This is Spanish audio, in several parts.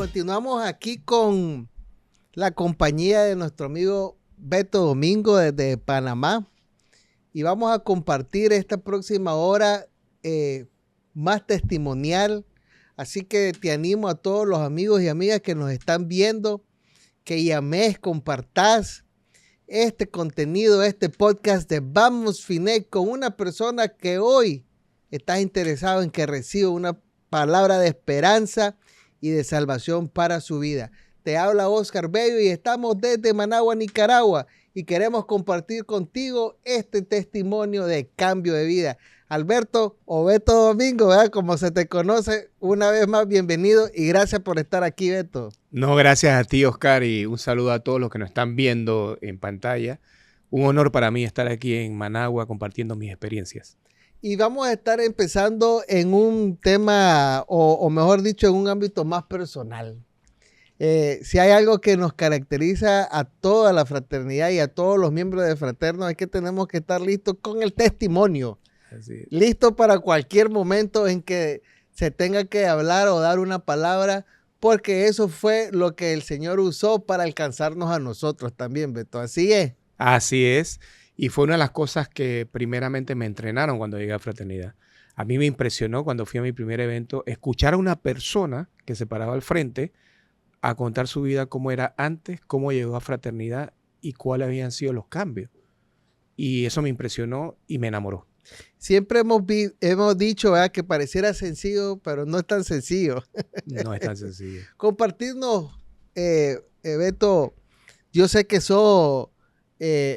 continuamos aquí con la compañía de nuestro amigo Beto Domingo desde Panamá y vamos a compartir esta próxima hora más testimonial. Así que te animo a todos los amigos y amigas que nos están viendo que llames, compartás este contenido, este podcast de Vamos Finet con una persona que hoy estás interesado en que reciba una palabra de esperanza y de salvación para su vida. Te habla Oscar Bello y estamos desde Managua, Nicaragua, y queremos compartir contigo este testimonio de cambio de vida. Alberto o Beto Domingo, ¿verdad? Como se te conoce, una vez más, bienvenido y gracias por estar aquí, Beto. No, gracias a ti, Oscar, y un saludo a todos los que nos están viendo en pantalla. Un honor para mí estar aquí en Managua compartiendo mis experiencias. Y vamos a estar empezando en un tema, o mejor dicho, en un ámbito más personal. Si hay algo que nos caracteriza a toda la fraternidad y a todos los miembros de Fraterno, es que tenemos que estar listos con el testimonio. Listo para cualquier momento en que se tenga que hablar o dar una palabra, porque eso fue lo que el Señor usó para alcanzarnos a nosotros también, Beto. Así es. Así es. Y fue una de las cosas que primeramente me entrenaron cuando llegué a Fraternidad. A mí me impresionó cuando fui a mi primer evento escuchar a una persona que se paraba al frente a contar su vida, cómo era antes, cómo llegó a Fraternidad y cuáles habían sido los cambios. Y eso me impresionó y me enamoró. Siempre hemos dicho, ¿verdad?, que pareciera sencillo, pero no es tan sencillo. No es tan sencillo. Compartirnos, Beto, yo sé que sos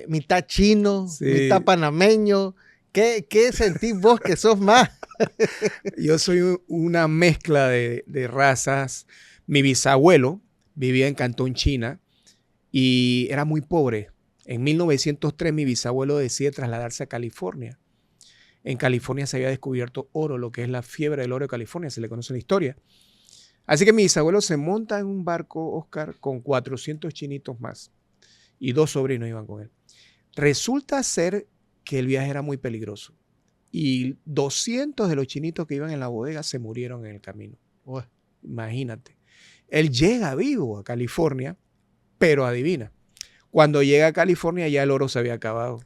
mitad chino, sí, mitad panameño. ¿Qué sentís vos que sos más? Yo soy una mezcla de razas. Mi bisabuelo vivía en Cantón, China, y era muy pobre. En 1903 mi bisabuelo decide trasladarse a California. En California se había descubierto oro, lo que es la fiebre del oro de California, se le conoce en la historia. Así que mi bisabuelo se monta en un barco, Oscar, con 400 chinitos más. Y 2 sobrinos iban con él. Resulta ser que el viaje era muy peligroso. Y 200 de los chinitos que iban en la bodega se murieron en el camino. Oh, imagínate. Él llega vivo a California, pero adivina. Cuando llega a California ya el oro se había acabado.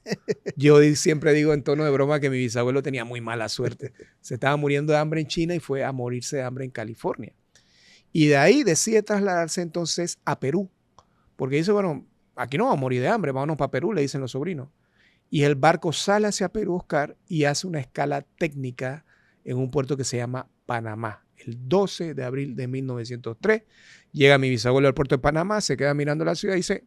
Yo siempre digo en tono de broma que mi bisabuelo tenía muy mala suerte. Se estaba muriendo de hambre en China y fue a morirse de hambre en California. Y de ahí decide trasladarse entonces a Perú. Porque dice, bueno, aquí no vamos a morir de hambre, vámonos para Perú, le dicen los sobrinos. Y el barco sale hacia Perú, Oscar, y hace una escala técnica en un puerto que se llama Panamá. El 12 de abril de 1903 llega mi bisabuelo al puerto de Panamá, se queda mirando la ciudad y dice,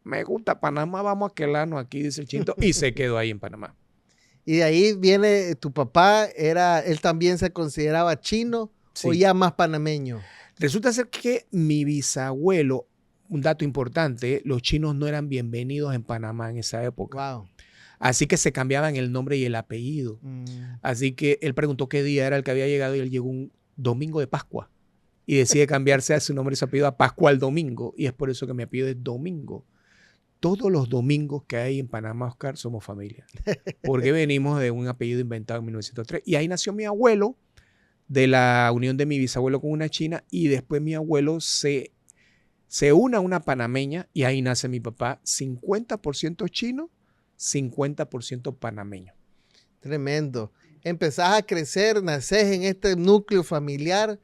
me gusta Panamá, vamos a quedarnos aquí, dice el chinito, y se quedó ahí en Panamá. Y de ahí viene tu papá, él también se consideraba chino, sí, o ya más panameño. Resulta ser que mi bisabuelo, un dato importante, los chinos no eran bienvenidos en Panamá en esa época. Wow. Así que se cambiaban el nombre y el apellido. Así que él preguntó qué día era el que había llegado y él llegó un domingo de Pascua. Y decide cambiarse a su nombre y su apellido a Pascual Domingo. Y es por eso que mi apellido es Domingo. Todos los domingos que hay en Panamá, Oscar, somos familia. Porque venimos de un apellido inventado en 1903. Y ahí nació mi abuelo, de la unión de mi bisabuelo con una china. Y después mi abuelo se une a una panameña y ahí nace mi papá, 50% chino, 50% panameño. Tremendo. Empezás a crecer, nacés en este núcleo familiar.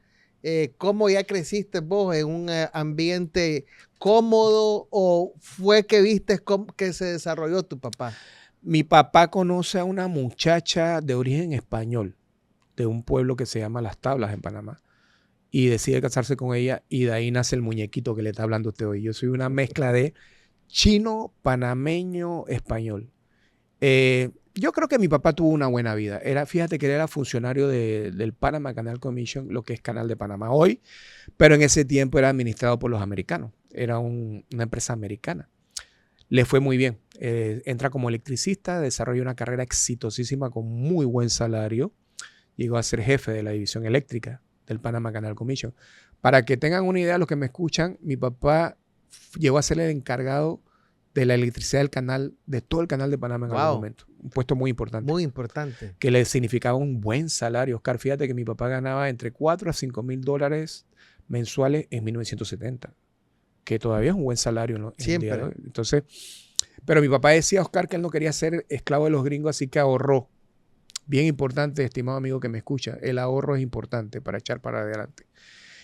¿Cómo ya creciste vos en un ambiente cómodo o fue que viste que se desarrolló tu papá? Mi papá conoce a una muchacha de origen español, de un pueblo que se llama Las Tablas en Panamá, y decide casarse con ella y de ahí nace el muñequito que le está hablando usted hoy. Yo soy una mezcla de chino, panameño, español. Yo creo que mi papá tuvo una buena vida. Fíjate que él era funcionario del Panama Canal Commission, lo que es Canal de Panamá hoy, pero en ese tiempo era administrado por los americanos. Era una empresa americana. Le fue muy bien. Entra como electricista, desarrolla una carrera exitosísima con muy buen salario. Llegó a ser jefe de la división eléctrica del Panama Canal Commission. Para que tengan una idea, los que me escuchan, mi papá llegó a ser el encargado de la electricidad del canal, de todo el canal de Panamá en algún momento. Un puesto muy importante. Muy importante. Que le significaba un buen salario. Oscar, fíjate que mi papá ganaba entre $4,000 a $5,000 mensuales en 1970, que todavía es un buen salario en el día de hoy. Entonces, pero mi papá decía, Oscar, que él no quería ser esclavo de los gringos, así que ahorró. Bien importante, estimado amigo que me escucha, el ahorro es importante para echar para adelante.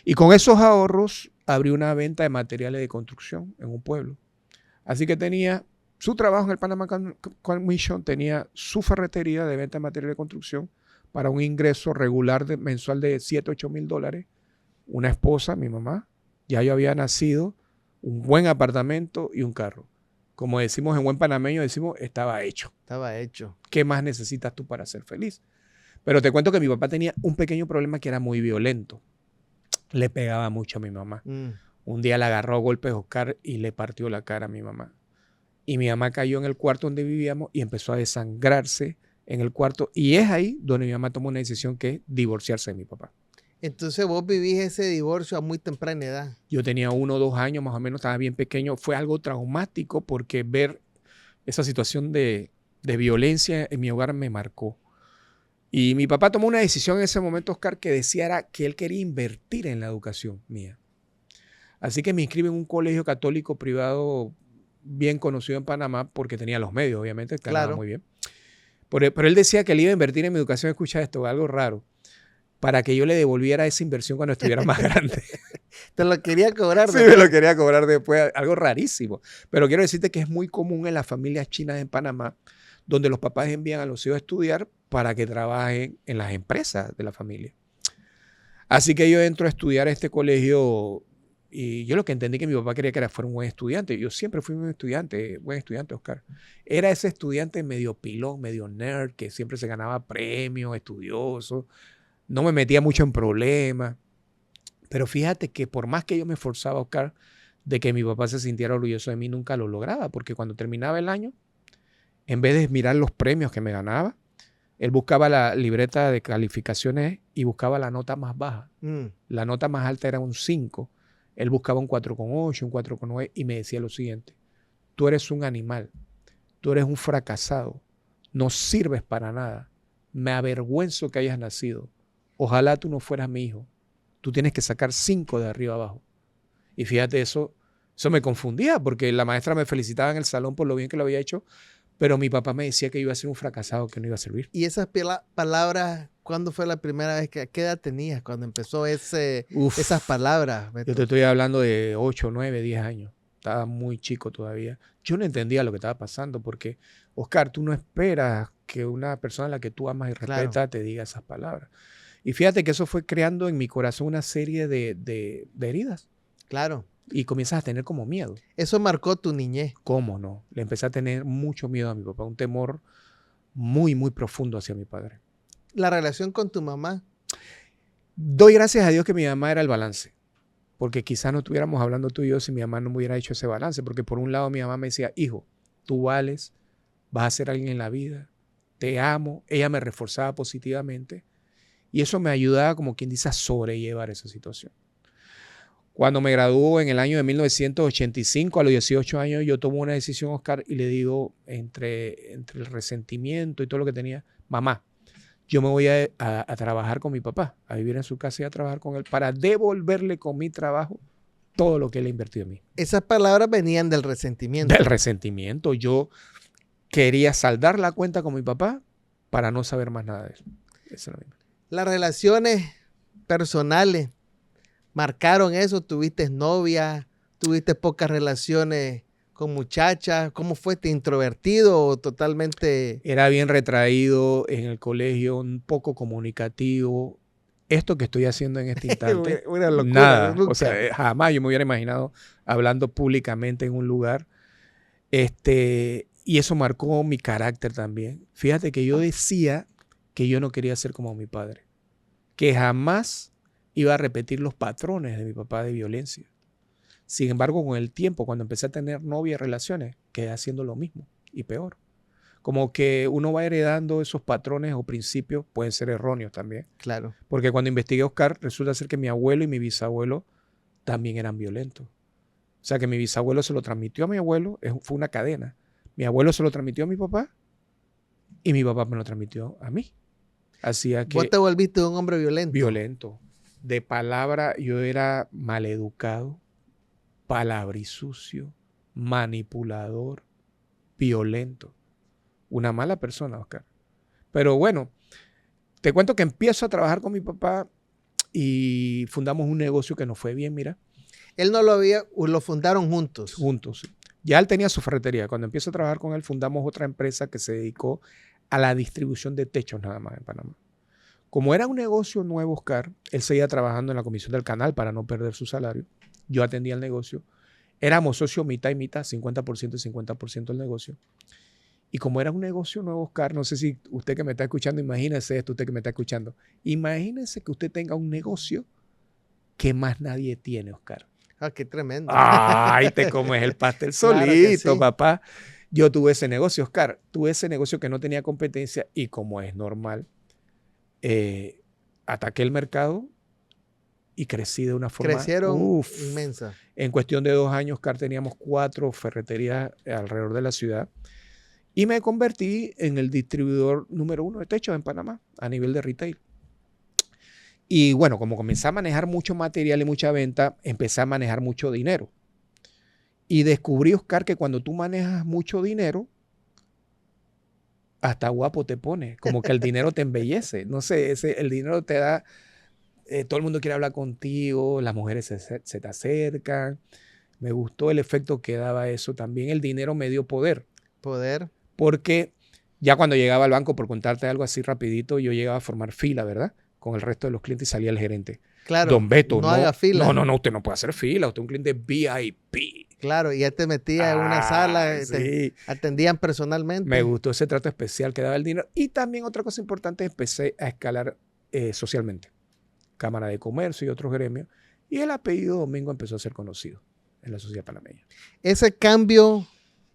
Y con esos ahorros abrió una venta de materiales de construcción en un pueblo. Así que tenía su trabajo en el Panama Commission, tenía su ferretería de venta de materiales de construcción para un ingreso regular mensual de $7,000 a $8,000. Una esposa, mi mamá, ya yo había nacido, un buen apartamento y un carro. Como decimos en buen panameño, decimos, estaba hecho. Estaba hecho. ¿Qué más necesitas tú para ser feliz? Pero te cuento que mi papá tenía un pequeño problema que era muy violento. Le pegaba mucho a mi mamá. Un día le agarró a golpes Oscar y le partió la cara a mi mamá. Y mi mamá cayó en el cuarto donde vivíamos y empezó a desangrarse en el cuarto. Y es ahí donde mi mamá tomó una decisión que es divorciarse de mi papá. Entonces vos vivís ese divorcio a muy temprana edad. Yo tenía 1 o 2 años más o menos, estaba bien pequeño. Fue algo traumático porque ver esa situación de violencia en mi hogar me marcó. Y mi papá tomó una decisión en ese momento, Oscar, que decía era que él quería invertir en la educación mía. Así que me inscribe en un colegio católico privado bien conocido en Panamá porque tenía los medios, obviamente, ganaba muy bien. Pero él decía que él iba a invertir en mi educación, escucha esto, algo raro, para que yo le devolviera esa inversión cuando estuviera más grande. ¿Te lo quería cobrar? Sí, me lo quería cobrar después, algo rarísimo. Pero quiero decirte que es muy común en las familias chinas en Panamá, donde los papás envían a los hijos a estudiar para que trabajen en las empresas de la familia. Así que yo entro a estudiar a este colegio y yo lo que entendí que mi papá quería que fuera un buen estudiante. Yo siempre fui un buen estudiante, Oscar. Era ese estudiante medio pilón, medio nerd, que siempre se ganaba premios, estudioso. No me metía mucho en problemas. Pero fíjate que por más que yo me esforzaba, Oscar, de que mi papá se sintiera orgulloso de mí, nunca lo lograba. Porque cuando terminaba el año, en vez de mirar los premios que me ganaba, él buscaba la libreta de calificaciones y buscaba la nota más baja. La nota más alta era un 5. Él buscaba un 4,8, un 4,9 y me decía lo siguiente: tú eres un animal, tú eres un fracasado, no sirves para nada, me avergüenzo que hayas nacido, ojalá tú no fueras mi hijo, tú tienes que sacar 5 de arriba abajo. Y fíjate, eso me confundía porque la maestra me felicitaba en el salón por lo bien que lo había hecho, pero mi papá me decía que iba a ser un fracasado, que no iba a servir. ¿Y esas palabras, cuándo fue la primera vez qué edad tenías cuando empezó esas palabras, Beto? Yo te estoy hablando de 8, 9, 10 años. Estaba muy chico todavía. Yo no entendía lo que estaba pasando porque, Oscar, tú no esperas que una persona a la que tú amas y respetas te diga esas palabras. Y fíjate que eso fue creando en mi corazón una serie de heridas. Claro. Y comienzas a tener como miedo. Eso marcó tu niñez. ¿Cómo no? Le empecé a tener mucho miedo a mi papá, un temor muy, muy profundo hacia mi padre. ¿La relación con tu mamá? Doy gracias a Dios que mi mamá era el balance, porque quizás no estuviéramos hablando tú y yo si mi mamá no me hubiera hecho ese balance, porque por un lado mi mamá me decía, hijo, tú vales, vas a ser alguien en la vida, te amo. Ella me reforzaba positivamente y eso me ayudaba, como quien dice, a sobrellevar esa situación. Cuando me graduó en el año de 1985, a los 18 años, yo tomo una decisión, Oscar, y le digo, entre el resentimiento y todo lo que tenía, mamá, yo me voy a trabajar con mi papá, a vivir en su casa y a trabajar con él para devolverle con mi trabajo todo lo que él ha invertido en mí. Esas palabras venían del resentimiento. Del resentimiento. Yo quería saldar la cuenta con mi papá para no saber más nada de eso. Esa es la misma. Las relaciones personales marcaron eso. ¿Tuviste novia? ¿Tuviste pocas relaciones con muchachas? ¿Cómo fuiste? ¿Introvertido o totalmente? Era bien retraído en el colegio, un poco comunicativo. Esto que estoy haciendo en este instante, una locura, nada. nunca. O sea, jamás yo me hubiera imaginado hablando públicamente en un lugar. Y eso marcó mi carácter también. Fíjate que yo decía que yo no quería ser como mi padre, que jamás iba a repetir los patrones de mi papá de violencia. Sin embargo, con el tiempo, cuando empecé a tener novia y relaciones, quedé haciendo lo mismo y peor. Como que uno va heredando esos patrones o principios, pueden ser erróneos también. Claro. Porque cuando investigué a Oscar, resulta ser que mi abuelo y mi bisabuelo también eran violentos. O sea, que mi bisabuelo se lo transmitió a mi abuelo, fue una cadena. Mi abuelo se lo transmitió a mi papá y mi papá me lo transmitió a mí. Hacía que... ¿Vos te volviste un hombre violento? de palabra, yo era maleducado, palabrisucio, manipulador, violento. Una mala persona, Oscar. Pero bueno, te cuento que empiezo a trabajar con mi papá y fundamos un negocio que nos fue bien, mira. Él no lo fundaron juntos. Juntos, sí. Ya él tenía su ferretería. Cuando empiezo a trabajar con él, fundamos otra empresa que se dedicó a la distribución de techos nada más en Panamá. Como era un negocio nuevo, Oscar, él seguía trabajando en la comisión del canal para no perder su salario. Yo atendía el negocio. Éramos socios mitad y mitad, 50% y 50% del negocio. Y como era un negocio nuevo, Oscar, no sé si usted que me está escuchando, imagínese esto, usted que me está escuchando. Imagínese que usted tenga un negocio que más nadie tiene, Oscar. Ah, qué tremendo. Ay, te comes el pastel solito, claro sí. Papá. Yo tuve ese negocio, Oscar. Tuve ese negocio que no tenía competencia y como es normal, ataqué el mercado y crecí de una forma inmensa. En cuestión de 2 años, Oscar, teníamos 4 ferreterías alrededor de la ciudad y me convertí en el distribuidor número 1 de techos en Panamá a nivel de retail. Y bueno, como comencé a manejar mucho material y mucha venta, empecé a manejar mucho dinero. Y descubrí, Oscar, que cuando tú manejas mucho dinero, hasta guapo te pone, como que el dinero te embellece. No sé, el dinero te da, todo el mundo quiere hablar contigo, las mujeres se te acercan. Me gustó el efecto que daba eso. También el dinero me dio poder. Poder. Porque ya cuando llegaba al banco, por contarte algo así rapidito, yo llegaba a formar fila, ¿verdad? Con el resto de los clientes y salía el gerente. Claro, Don Beto, no haga fila. No, usted no puede hacer fila, usted es un cliente VIP. Claro, y ya te metía en una sala, sí. Te atendían personalmente. Me gustó ese trato especial que daba el dinero. Y también otra cosa importante, empecé a escalar socialmente. Cámara de Comercio y otros gremios. Y el apellido Domingo empezó a ser conocido en la sociedad panameña. Ese cambio,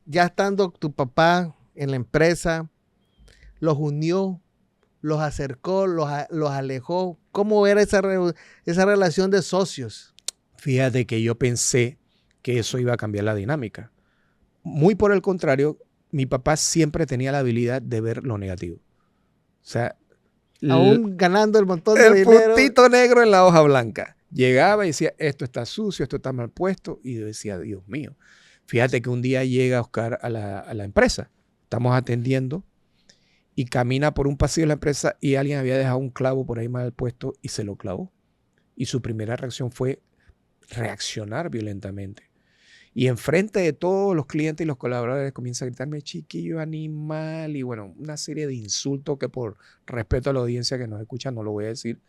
ya estando tu papá en la empresa, los unió, los acercó, los alejó. ¿Cómo era esa relación de socios? Fíjate que yo pensé que eso iba a cambiar la dinámica. Muy por el contrario, mi papá siempre tenía la habilidad de ver lo negativo. O sea, aún ganando el montón de dinero. El puntito negro en la hoja blanca. Llegaba y decía, esto está sucio, esto está mal puesto. Y yo decía, Dios mío. Fíjate que un día llega Oscar a la empresa. Estamos atendiendo y camina por un pasillo de la empresa y alguien había dejado un clavo por ahí mal puesto y se lo clavó. Y su primera reacción fue reaccionar violentamente. Y enfrente de todos los clientes y los colaboradores comienza a gritarme chiquillo animal y bueno, una serie de insultos que por respeto a la audiencia que nos escucha no lo voy a decir.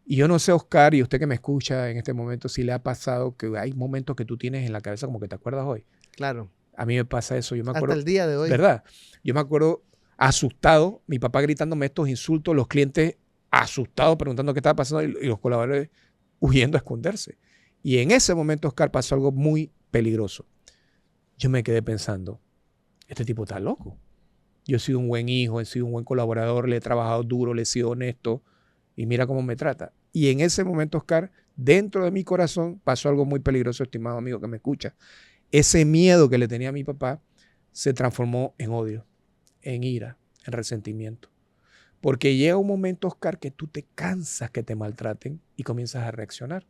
Y yo no sé, Oscar, y usted que me escucha en este momento, si le ha pasado que hay momentos que tú tienes en la cabeza como que te acuerdas hoy. Claro. A mí me pasa eso. Yo me acuerdo, hasta el día de hoy. ¿Verdad? Yo me acuerdo asustado, mi papá gritándome estos insultos, los clientes asustados preguntando qué estaba pasando y los colaboradores huyendo a esconderse. Y en ese momento, Oscar, pasó algo muy peligroso. Yo me quedé pensando, este tipo está loco. Yo he sido un buen hijo, he sido un buen colaborador, le he trabajado duro, le he sido honesto y mira cómo me trata. Y en ese momento, Oscar, dentro de mi corazón pasó algo muy peligroso, estimado amigo que me escucha. Ese miedo que le tenía a mi papá se transformó en odio, en ira, en resentimiento. Porque llega un momento, Oscar, que tú te cansas que te maltraten y comienzas a reaccionar.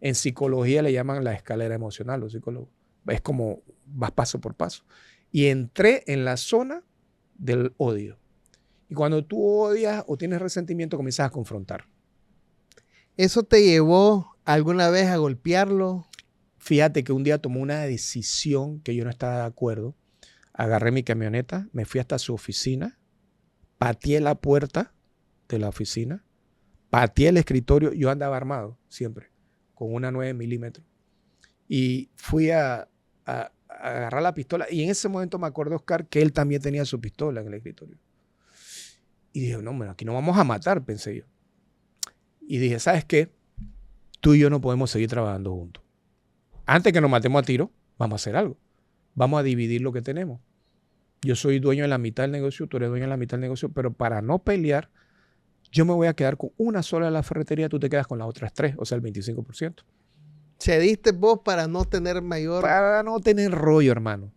En psicología le llaman la escalera emocional, los psicólogos. Es como vas paso por paso. Y entré en la zona del odio. Y cuando tú odias o tienes resentimiento, comienzas a confrontar. ¿Eso te llevó alguna vez a golpearlo? Fíjate que un día tomó una decisión que yo no estaba de acuerdo. Agarré mi camioneta, me fui hasta su oficina, pateé la puerta de la oficina, pateé el escritorio. Yo andaba armado siempre, con una 9 milímetros. Y fui a agarrar la pistola. Y en ese momento me acuerdo, Oscar, que él también tenía su pistola en el escritorio. Y dije, no, bueno, aquí nos vamos a matar, pensé yo. Y dije, ¿sabes qué? Tú y yo no podemos seguir trabajando juntos. Antes que nos matemos a tiro, vamos a hacer algo. Vamos a dividir lo que tenemos. Yo soy dueño de la mitad del negocio, tú eres dueño de la mitad del negocio, pero para no pelear, yo me voy a quedar con una sola de la ferretería, tú te quedas con las otras 3, o sea, el 25%. ¿Cediste vos para no tener mayor...? Para no tener rollo, hermano.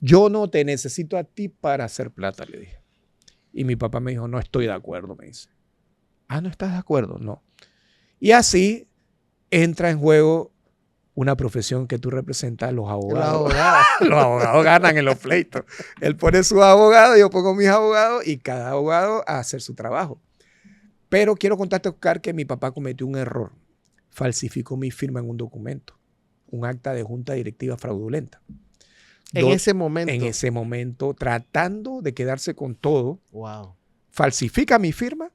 Yo no te necesito a ti para hacer plata, le dije. Y mi papá me dijo, no estoy de acuerdo, me dice. Ah, ¿no estás de acuerdo? No. Y así entra en juego una profesión que tú representas, los abogados. Los abogados ganan en los pleitos. Él pone sus abogados, yo pongo mis abogados y cada abogado a hacer su trabajo. Pero quiero contarte, Oscar, que mi papá cometió un error. Falsificó mi firma en un documento, un acta de junta directiva fraudulenta. En ese momento. En ese momento, tratando de quedarse con todo, wow, falsifica mi firma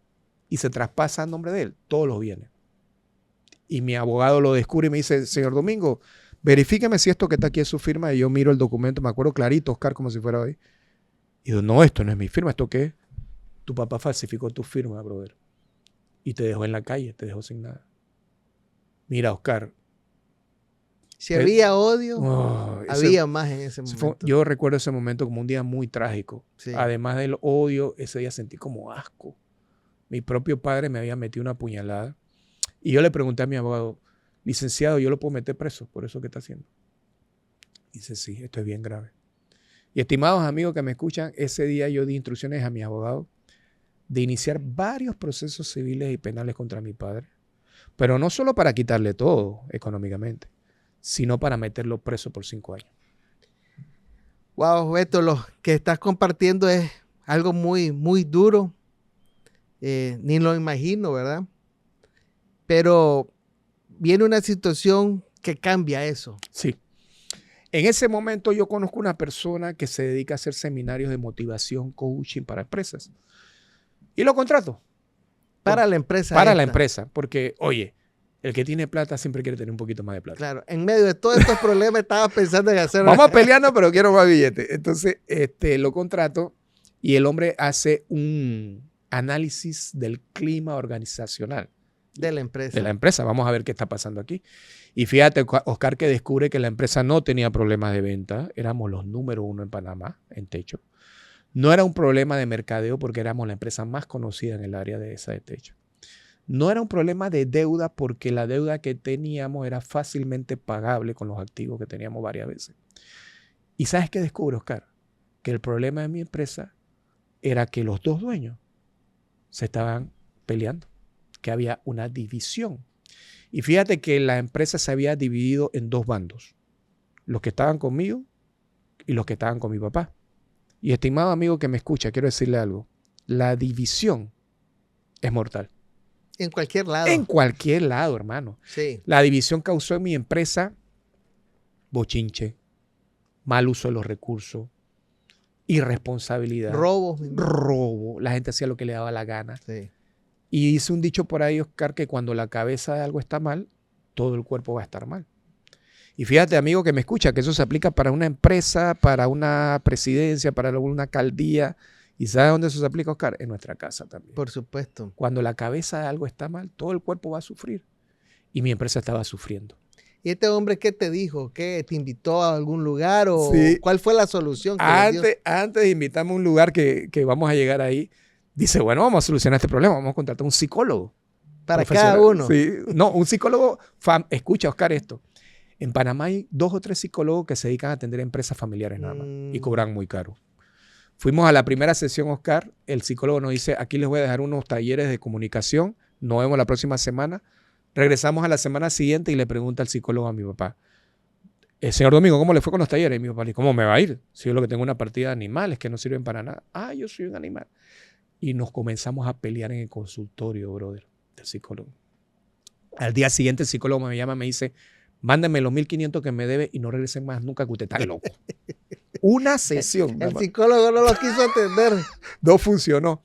y se traspasa a nombre de él todos los bienes. Y mi abogado lo descubre y me dice, señor Domingo, verifíqueme si esto que está aquí es su firma. Y yo miro el documento, me acuerdo clarito, Oscar, como si fuera hoy. Y digo, no, esto no es mi firma, ¿esto qué es? Tu papá falsificó tu firma, brother. Y te dejó en la calle, te dejó sin nada. Mira, Oscar. Si había odio, había más en ese momento. Yo recuerdo ese momento como un día muy trágico. Sí. Además del odio, ese día sentí como asco. Mi propio padre me había metido una puñalada. Y yo le pregunté a mi abogado, licenciado, ¿yo lo puedo meter preso por eso que está haciendo? Dice, sí, esto es bien grave. Y estimados amigos que me escuchan, ese día yo di instrucciones a mi abogado de iniciar varios procesos civiles y penales contra mi padre. Pero no solo para quitarle todo económicamente, sino para meterlo preso por 5 años. Wow, Beto, lo que estás compartiendo es algo muy, muy duro. Ni lo imagino, ¿verdad? Pero viene una situación que cambia eso. Sí. En ese momento yo conozco una persona que se dedica a hacer seminarios de motivación, coaching para empresas. Y lo contrato. Para la empresa. Para la empresa. Porque, oye, el que tiene plata siempre quiere tener un poquito más de plata. Claro, en medio de todos estos problemas estaba pensando en hacer... Vamos a pelearnos, pero quiero más billetes. Entonces, lo contrato y el hombre hace un análisis del clima organizacional. De la empresa. De la empresa. Vamos a ver qué está pasando aquí. Y fíjate, Oscar, que descubre que la empresa no tenía problemas de venta. Éramos los número 1 en Panamá, en techo. No era un problema de mercadeo porque éramos la empresa más conocida en el área de esa de techo. No era un problema de deuda porque la deuda que teníamos era fácilmente pagable con los activos que teníamos varias veces. ¿Y sabes qué descubre, Oscar? Que el problema de mi empresa era que los dos dueños se estaban peleando, que había una división. Y fíjate que la empresa se había dividido en 2 bandos, los que estaban conmigo y los que estaban con mi papá. Y estimado amigo que me escucha, quiero decirle algo, la división es mortal. En cualquier lado. En cualquier lado, hermano. Sí. La división causó en mi empresa bochinche, mal uso de los recursos, irresponsabilidad, robo. La gente hacía lo que le daba la gana. Sí. Y dice un dicho por ahí, Oscar, que cuando la cabeza de algo está mal, todo el cuerpo va a estar mal. Y fíjate, amigo que me escucha, que eso se aplica para una empresa, para una presidencia, para una alcaldía. ¿Y sabes dónde eso se aplica, Oscar? En nuestra casa también. Por supuesto. Cuando la cabeza de algo está mal, todo el cuerpo va a sufrir. Y mi empresa estaba sufriendo. ¿Y este hombre qué te dijo? ¿Qué te invitó a algún lugar? ¿O sí. cuál fue la solución? Antes de invitarme a un lugar que vamos a llegar ahí, dice, bueno, vamos a solucionar este problema. Vamos a contratar un psicólogo. Para cada uno. Sí. No, un psicólogo. Escucha, Oscar, esto. En Panamá hay 2 o 3 psicólogos que se dedican a atender empresas familiares nada más y cobran muy caro. Fuimos a la primera sesión, Oscar. El psicólogo nos dice, aquí les voy a dejar unos talleres de comunicación. Nos vemos la próxima semana. Regresamos a la semana siguiente y le pregunta al psicólogo a mi papá, señor Domingo, ¿cómo le fue con los talleres? Y mi papá, ¿cómo me va a ir? Si yo lo que tengo una partida de animales que no sirven para nada. Ah, yo soy un animal. Y nos comenzamos a pelear en el consultorio, brother, del psicólogo. Al día siguiente el psicólogo me llama y me dice, mándenme los 1,500 que me debe y no regresen más nunca, que usted está loco. Una sesión. El psicólogo no lo quiso atender. No funcionó.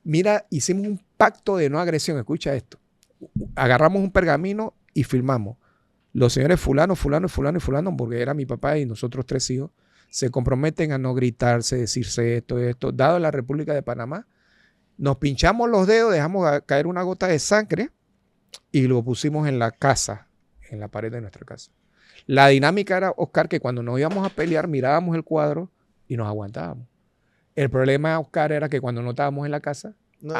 Mira, hicimos un pacto de no agresión. Escucha esto. Agarramos un pergamino y firmamos. Los señores fulano, fulano, fulano y fulano, porque era mi papá y nosotros 3 hijos, se comprometen a no gritarse, decirse esto. Dado la República de Panamá, nos pinchamos los dedos, dejamos caer una gota de sangre y lo pusimos en la casa, en la pared de nuestra casa. La dinámica era, Oscar, que cuando nos íbamos a pelear, mirábamos el cuadro y nos aguantábamos. El problema, Oscar, era que cuando no estábamos en la casa, no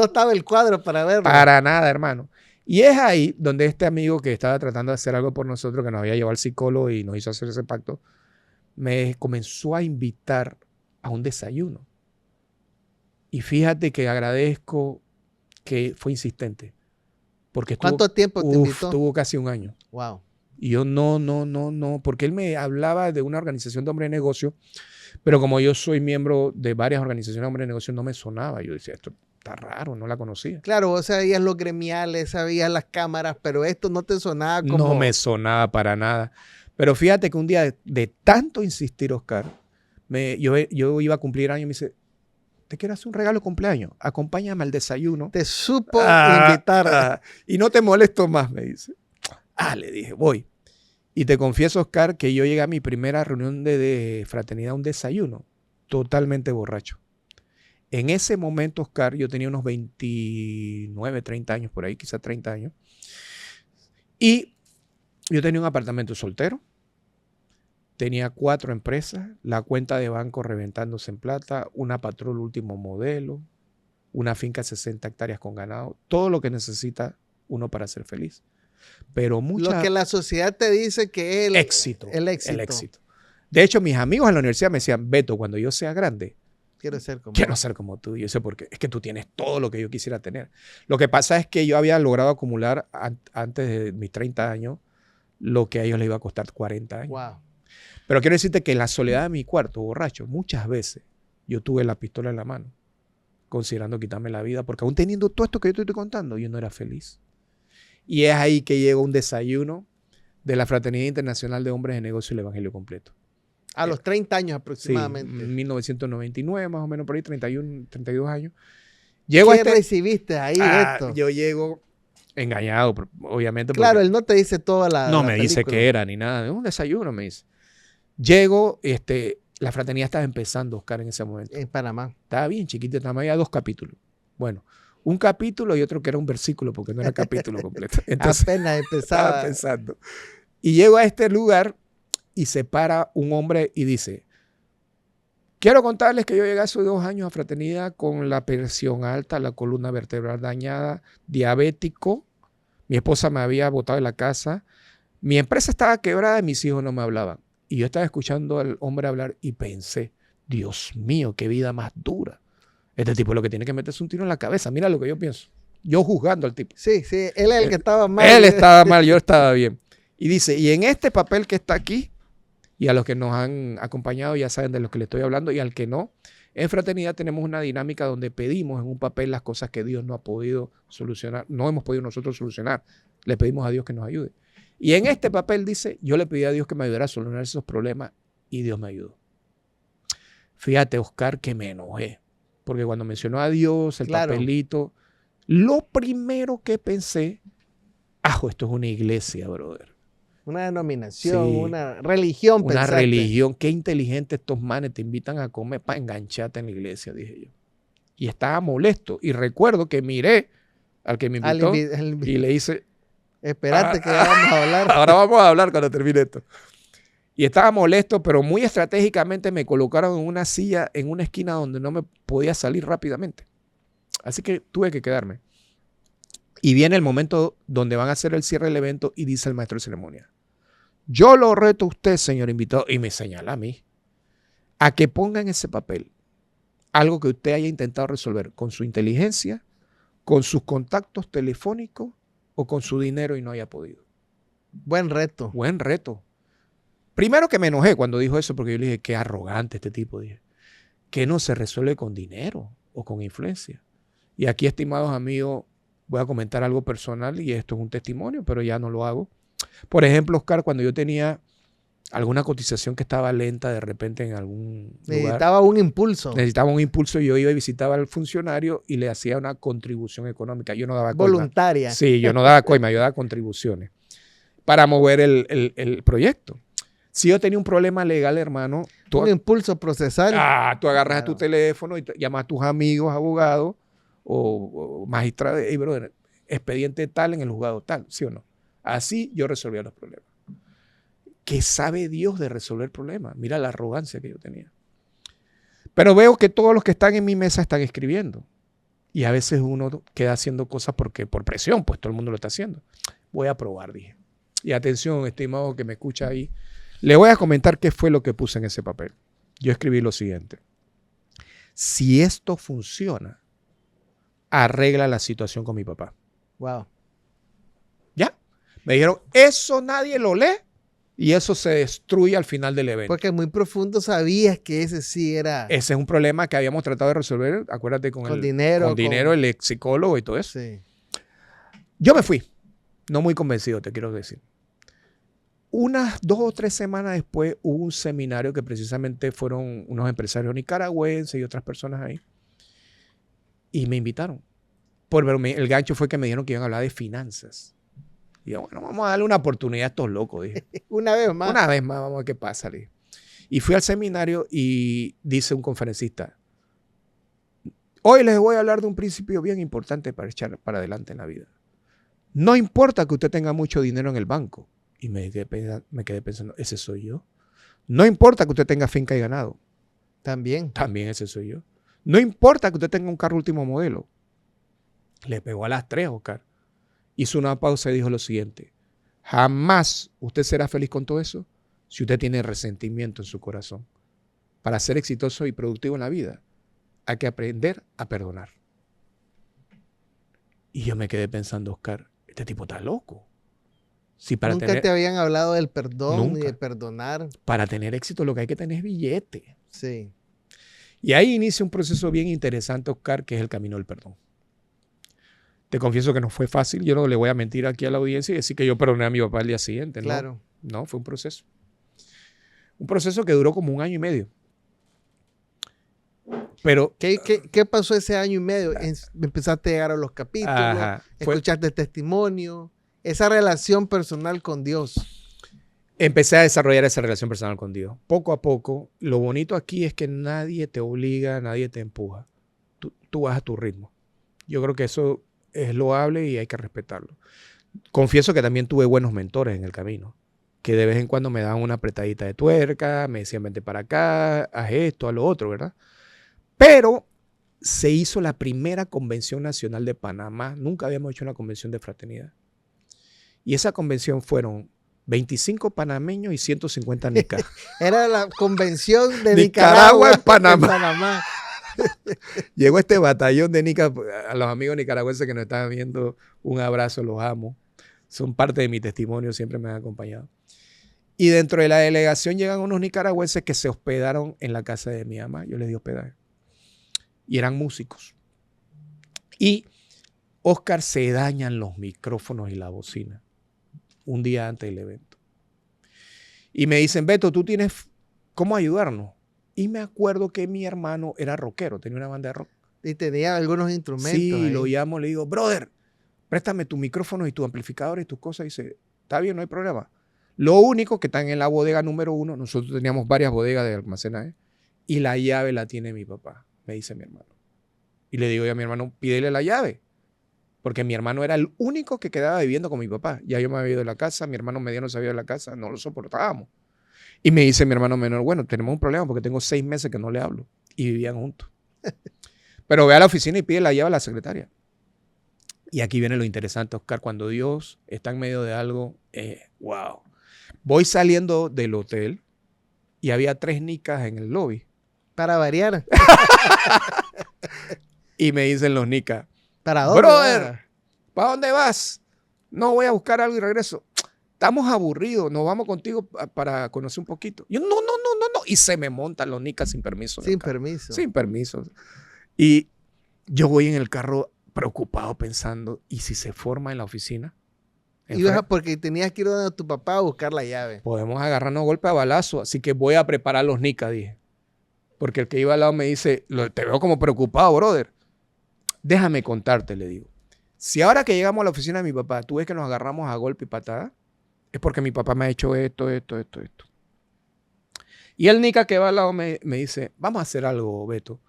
estaba el cuadro para verlo. Para nada, hermano. Y es ahí donde este amigo que estaba tratando de hacer algo por nosotros, que nos había llevado al psicólogo y nos hizo hacer ese pacto, me comenzó a invitar a un desayuno. Y fíjate que agradezco que fue insistente. Porque ¿Cuánto tiempo te invitó? Tuvo casi un año. Wow. Y yo no, porque él me hablaba de una organización de hombres de negocio, pero como yo soy miembro de varias organizaciones de hombres de negocio, no me sonaba. Yo decía, esto está raro, no la conocía. Claro, vos sabías los gremiales, sabías las cámaras, pero esto no te sonaba como... No me sonaba para nada. Pero fíjate que un día de tanto insistir, Oscar, yo iba a cumplir años y me dice, te quiero hacer un regalo de cumpleaños, acompáñame al desayuno. Te supo invitar. Y no te molesto más, me dice. Le dije, voy. Y te confieso, Oscar, que yo llegué a mi primera reunión de fraternidad, un desayuno, totalmente borracho. En ese momento, Oscar, yo tenía unos 29, 30 años por ahí, quizás 30 años. Y yo tenía un apartamento soltero, tenía 4 empresas, la cuenta de banco reventándose en plata, una Patrol último modelo, una finca de 60 hectáreas con ganado, todo lo que necesita uno para ser feliz. Pero lo que la sociedad te dice que es el éxito. El éxito. De hecho, mis amigos en la universidad me decían, Beto, cuando yo sea grande, quiero ser como tú. Y yo sé por qué. Es que tú tienes todo lo que yo quisiera tener. Lo que pasa es que yo había logrado acumular antes de mis 30 años lo que a ellos les iba a costar 40 años. Wow. Pero quiero decirte que en la soledad de mi cuarto, borracho, muchas veces yo tuve la pistola en la mano, considerando quitarme la vida, porque aún teniendo todo esto que yo te estoy contando, yo no era feliz. Y es ahí que llega un desayuno de la Fraternidad Internacional de Hombres de Negocio y el Evangelio Completo. A los 30 años aproximadamente. Sí, 1999, más o menos por ahí, 31, 32 años. ¿Qué recibiste ahí, Beto? Yo llego engañado, obviamente. Claro, él no te dice toda la No la me dice película. qué era ni nada. Es un desayuno, me dice. Llego, la fraternidad estaba empezando, Oscar, en ese momento. En Panamá. Estaba bien chiquita, había 2 capítulos. Bueno, un capítulo y otro que era un versículo, porque no era capítulo completo. Entonces, apenas empezaba. Estaba pensando. Y llego a este lugar y se para un hombre y dice, quiero contarles que yo llegué hace 2 años a fraternidad con la presión alta, la columna vertebral dañada, diabético, mi esposa me había botado de la casa, mi empresa estaba quebrada y mis hijos no me hablaban. Y yo estaba escuchando al hombre hablar y pensé, Dios mío, qué vida más dura. Este tipo lo que tiene que meterse un tiro en la cabeza. Mira lo que yo pienso. Yo juzgando al tipo. Sí, él es el que estaba mal. Él estaba mal, yo estaba bien. Y dice, y en este papel que está aquí, y a los que nos han acompañado ya saben de lo que le estoy hablando, y al que no, en Fraternidad tenemos una dinámica donde pedimos en un papel las cosas que Dios no ha podido solucionar, no hemos podido nosotros solucionar. Le pedimos a Dios que nos ayude. Y en este papel dice, yo le pedí a Dios que me ayudara a solucionar esos problemas y Dios me ayudó. Fíjate, Oscar, que me enojé. Porque cuando mencionó a Dios, el papelito, lo primero que pensé, esto es una iglesia, brother. Una denominación, sí. Una religión. Una religión. Qué inteligente estos manes te invitan a comer para engancharte en la iglesia, dije yo. Y estaba molesto. Y recuerdo que miré al que me invitó y le hice... Espérate que ya vamos a hablar. Ahora vamos a hablar cuando termine esto. Y estaba molesto, pero muy estratégicamente me colocaron en una silla en una esquina donde no me podía salir rápidamente. Así que tuve que quedarme. Y viene el momento donde van a hacer el cierre del evento y dice el maestro de ceremonia, yo lo reto a usted, señor invitado, y me señala a mí, a que ponga en ese papel algo que usted haya intentado resolver con su inteligencia, con sus contactos telefónicos o con su dinero y no haya podido. Buen reto. Buen reto. Primero que me enojé cuando dijo eso, porque yo le dije, qué arrogante este tipo, dije, que no se resuelve con dinero o con influencia. Y aquí, estimados amigos, voy a comentar algo personal y esto es un testimonio, pero ya no lo hago. Por ejemplo, Oscar, cuando yo tenía alguna cotización que estaba lenta de repente en algún Necesitaba lugar, un impulso. Necesitaba un impulso y yo iba y visitaba al funcionario y le hacía una contribución económica. Yo no daba coima. Voluntaria. Sí, yo no daba coima, yo daba contribuciones para mover el proyecto. Si yo tenía un problema legal, hermano... Un impulso procesal. Tú agarras a tu teléfono y llamas a tus amigos, abogados o magistrados. Hey, brother, expediente tal en el juzgado tal, ¿sí o no? Así yo resolvía los problemas. ¿Qué sabe Dios de resolver problemas? Mira la arrogancia que yo tenía. Pero veo que todos los que están en mi mesa están escribiendo. Y a veces uno queda haciendo cosas por presión, pues todo el mundo lo está haciendo. Voy a probar, dije. Y atención, estimado que me escucha ahí. Le voy a comentar qué fue lo que puse en ese papel. Yo escribí lo siguiente. Si esto funciona, arregla la situación con mi papá. Wow. Me dijeron, eso nadie lo lee y eso se destruye al final del evento. Porque muy profundo sabías que ese sí era... Ese es un problema que habíamos tratado de resolver, acuérdate, con dinero. Con dinero, el ex psicólogo y todo eso. Sí. Yo me fui, no muy convencido, te quiero decir. Unas 2 o 3 semanas después hubo un seminario que precisamente fueron unos empresarios nicaragüenses y otras personas ahí. Y me invitaron. Pero el gancho fue que me dijeron que iban a hablar de finanzas. Y yo, bueno, vamos a darle una oportunidad a estos locos, dije. Una vez más. Una vez más, vamos a ver qué pasa, dije. Y fui al seminario y dice un conferencista, hoy les voy a hablar de un principio bien importante para echar para adelante en la vida. No importa que usted tenga mucho dinero en el banco. Y me quedé pensando, ese soy yo. No importa que usted tenga finca y ganado. También Ese soy yo. No importa que usted tenga un carro último modelo. Le pegó a las 3, Oscar. Hizo una pausa y dijo lo siguiente. Jamás usted será feliz con todo eso si usted tiene resentimiento en su corazón. Para ser exitoso y productivo en la vida, hay que aprender a perdonar. Y yo me quedé pensando, Oscar, este tipo está loco. Si para nunca te habían hablado del perdón ni de perdonar. Para tener éxito lo que hay que tener es billete. Sí. Y ahí inicia un proceso bien interesante, Oscar, que es el camino del perdón. Te confieso que no fue fácil. Yo no le voy a mentir aquí a la audiencia y decir que yo perdoné a mi papá el día siguiente. Claro. No, fue un proceso. Un proceso que duró como 1 año y medio. Pero, ¿Qué pasó ese año y medio? Empezaste a llegar a los capítulos, escuchaste testimonio, esa relación personal con Dios. Empecé a desarrollar esa relación personal con Dios. Poco a poco, lo bonito aquí es que nadie te obliga, nadie te empuja. Tú vas a tu ritmo. Yo creo que eso es loable y hay que respetarlo. Confieso que también tuve buenos mentores en el camino, que de vez en cuando me daban una apretadita de tuerca, me decían, vente para acá, haz esto, haz lo otro, ¿verdad? Pero se hizo la primera convención nacional de Panamá. Nunca habíamos hecho una convención de fraternidad. Y esa convención fueron 25 panameños y 150 nicas. Era la convención de Nicaragua en Panamá. Llegó este batallón de nicas. A los amigos nicaragüenses que nos están viendo, un abrazo, los amo. Son parte de mi testimonio, siempre me han acompañado. Y dentro de la delegación llegan unos nicaragüenses que se hospedaron en la casa de mi mamá. Yo les di hospedaje. Y eran músicos. Y Oscar, se dañan los micrófonos y la bocina un día antes del evento. Y me dicen, Beto, ¿tú tienes cómo ayudarnos? Y me acuerdo que mi hermano era rockero, tenía una banda de rock. Y tenía algunos instrumentos. Sí, ahí. lo llamo, le digo, brother, préstame tu micrófono y tu amplificador y tus cosas. Y dice, está bien, no hay problema. Lo único que están en la bodega número 1, nosotros teníamos varias bodegas de almacenaje, y la llave la tiene mi papá, me dice mi hermano. Y le digo yo a mi hermano, pídele la llave. Porque mi hermano era el único que quedaba viviendo con mi papá. Ya yo me había ido de la casa, mi hermano mediano se había ido de la casa, no lo soportábamos. Y me dice mi hermano menor, bueno, tenemos un problema porque tengo 6 meses que no le hablo. Y vivían juntos. Pero ve a la oficina y pide la llave a la secretaria. Y aquí viene lo interesante, Oscar. Cuando Dios está en medio de algo, wow. Voy saliendo del hotel y había 3 nicas en el lobby. Para variar. Y me dicen los nicas, ¿para dónde? Brother, ¿para dónde vas? No, voy a buscar algo y regreso. Estamos aburridos, nos vamos contigo para conocer un poquito. Yo, no. Y se me montan los nicas sin permiso. Sin permiso. Sin permiso. Y yo voy en el carro preocupado pensando, ¿y si se forma en la oficina? Porque tenías que ir donde tu papá a buscar la llave. Podemos agarrarnos golpe a balazo, así que voy a preparar los nicas, dije. Porque el que iba al lado me dice, te veo como preocupado, brother. Déjame contarte, le digo. Si ahora que llegamos a la oficina de mi papá, tú ves que nos agarramos a golpe y patada, es porque mi papá me ha hecho esto. Y el nica que va al lado me dice, vamos a hacer algo, Beto.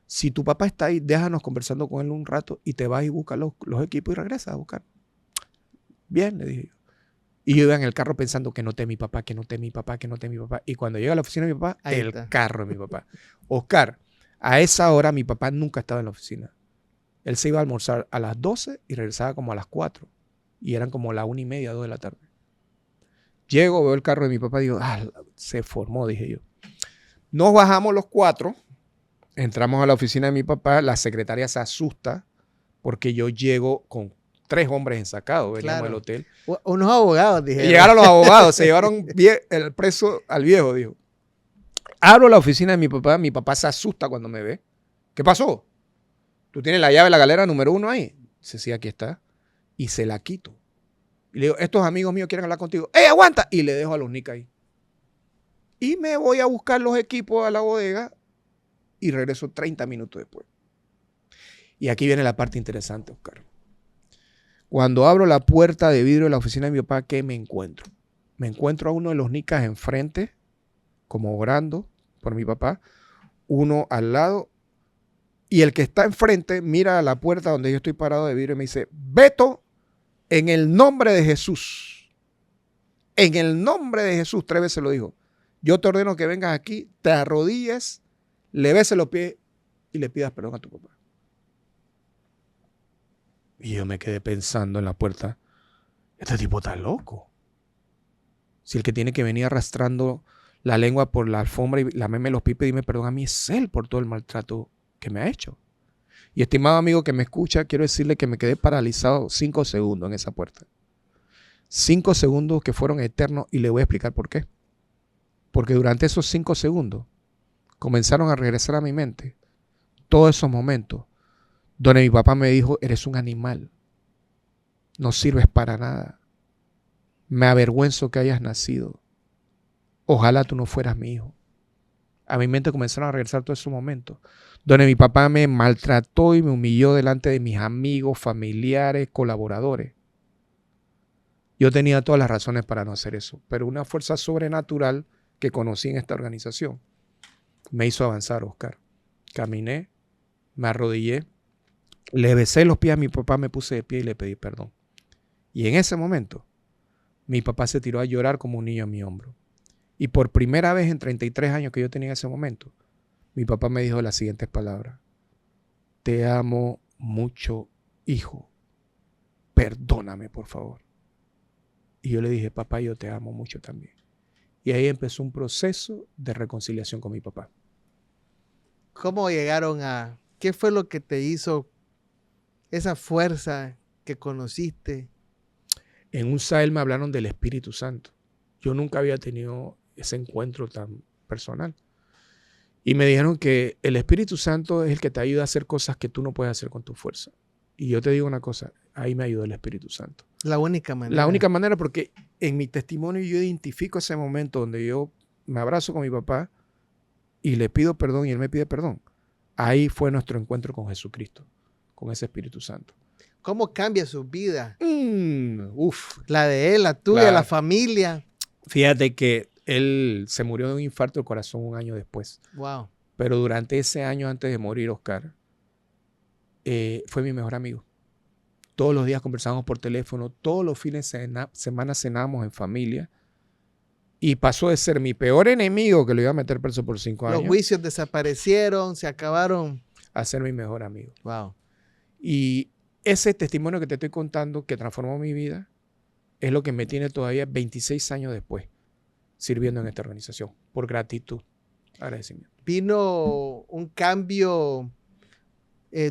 Si tu papá está ahí, déjanos conversando con él un rato y te vas y buscas los equipos y regresas a buscar. Bien, le dije yo. Y yo iba en el carro pensando que noté mi papá. Y cuando llega a la oficina de mi papá, ahí el está. Carro de mi papá. Oscar, a esa hora mi papá nunca estaba en la oficina. Él se iba a almorzar a las 12 y regresaba como a las 4. Y eran como las 1:30, 2 de la tarde. Llego, veo el carro de mi papá y digo, se formó, dije yo. Nos bajamos los 4, entramos a la oficina de mi papá, la secretaria se asusta porque yo llego con 3 hombres ensacados, veníamos Claro. del hotel. Unos abogados, dijeron. Y llegaron los abogados, se llevaron el preso al viejo, dijo. Abro la oficina de mi papá se asusta cuando me ve. ¿Qué pasó? ¿Tú tienes la llave de la galera número 1 ahí? Dice, sí, aquí está. Y se la quito. Y le digo, estos amigos míos quieren hablar contigo. ¡Ey, aguanta! Y le dejo a los nicas ahí. Y me voy a buscar los equipos a la bodega y regreso 30 minutos después. Y aquí viene la parte interesante, Oscar. Cuando abro la puerta de vidrio de la oficina de mi papá, ¿qué me encuentro? Me encuentro a uno de los nicas enfrente, como orando por mi papá, uno al lado, y el que está enfrente mira a la puerta donde yo estoy parado de vidrio y me dice, Beto, en el nombre de Jesús, en el nombre de Jesús, 3 veces lo dijo, yo te ordeno que vengas aquí, te arrodilles, le beses los pies y le pidas perdón a tu papá. Y yo me quedé pensando en la puerta, este tipo está loco. Si el que tiene que venir arrastrando la lengua por la alfombra y lamerme los pies y pedirme perdón a mí es él por todo el maltrato que me ha hecho. Y estimado amigo que me escucha, quiero decirle que me quedé paralizado 5 segundos en esa puerta. 5 segundos que fueron eternos y le voy a explicar por qué. Porque durante esos 5 segundos comenzaron a regresar a mi mente todos esos momentos donde mi papá me dijo, eres un animal, no sirves para nada, me avergüenzo que hayas nacido, ojalá tú no fueras mi hijo. A mi mente comenzaron a regresar todos esos momentos donde mi papá me maltrató y me humilló delante de mis amigos, familiares, colaboradores. Yo tenía todas las razones para no hacer eso, pero una fuerza sobrenatural que conocí en esta organización me hizo avanzar, Oscar. Caminé, me arrodillé, le besé los pies a mi papá, me puse de pie y le pedí perdón. Y en ese momento, mi papá se tiró a llorar como un niño a mi hombro. Y por primera vez en 33 años que yo tenía en ese momento, mi papá me dijo las siguientes palabras. Te amo mucho, hijo. Perdóname, por favor. Y yo le dije, papá, yo te amo mucho también. Y ahí empezó un proceso de reconciliación con mi papá. ¿Cómo llegaron a... ¿Qué fue lo que te hizo esa fuerza que conociste? En un SAEL me hablaron del Espíritu Santo. Yo nunca había tenido ese encuentro tan personal. Y me dijeron que el Espíritu Santo es el que te ayuda a hacer cosas que tú no puedes hacer con tu fuerza. Y yo te digo una cosa, ahí me ayudó el Espíritu Santo. La única manera. La única manera, porque en mi testimonio yo identifico ese momento donde yo me abrazo con mi papá y le pido perdón y él me pide perdón. Ahí fue nuestro encuentro con Jesucristo, con ese Espíritu Santo. ¿Cómo cambia su vida? Uf. La de él, la tuya, Claro. la familia. Fíjate que él se murió de un infarto del corazón un año después. Wow. Pero durante ese año antes de morir, Oscar, fue mi mejor amigo. Todos los días conversábamos por teléfono, todos los fines de semana cenábamos en familia. Y pasó de ser mi peor enemigo, que lo iba a meter preso por 5 años, Los juicios desaparecieron, se acabaron. a ser mi mejor amigo. Wow. Y ese testimonio que te estoy contando, que transformó mi vida, es lo que me tiene todavía 26 años después sirviendo en esta organización, por gratitud, agradecimiento. Vino un cambio,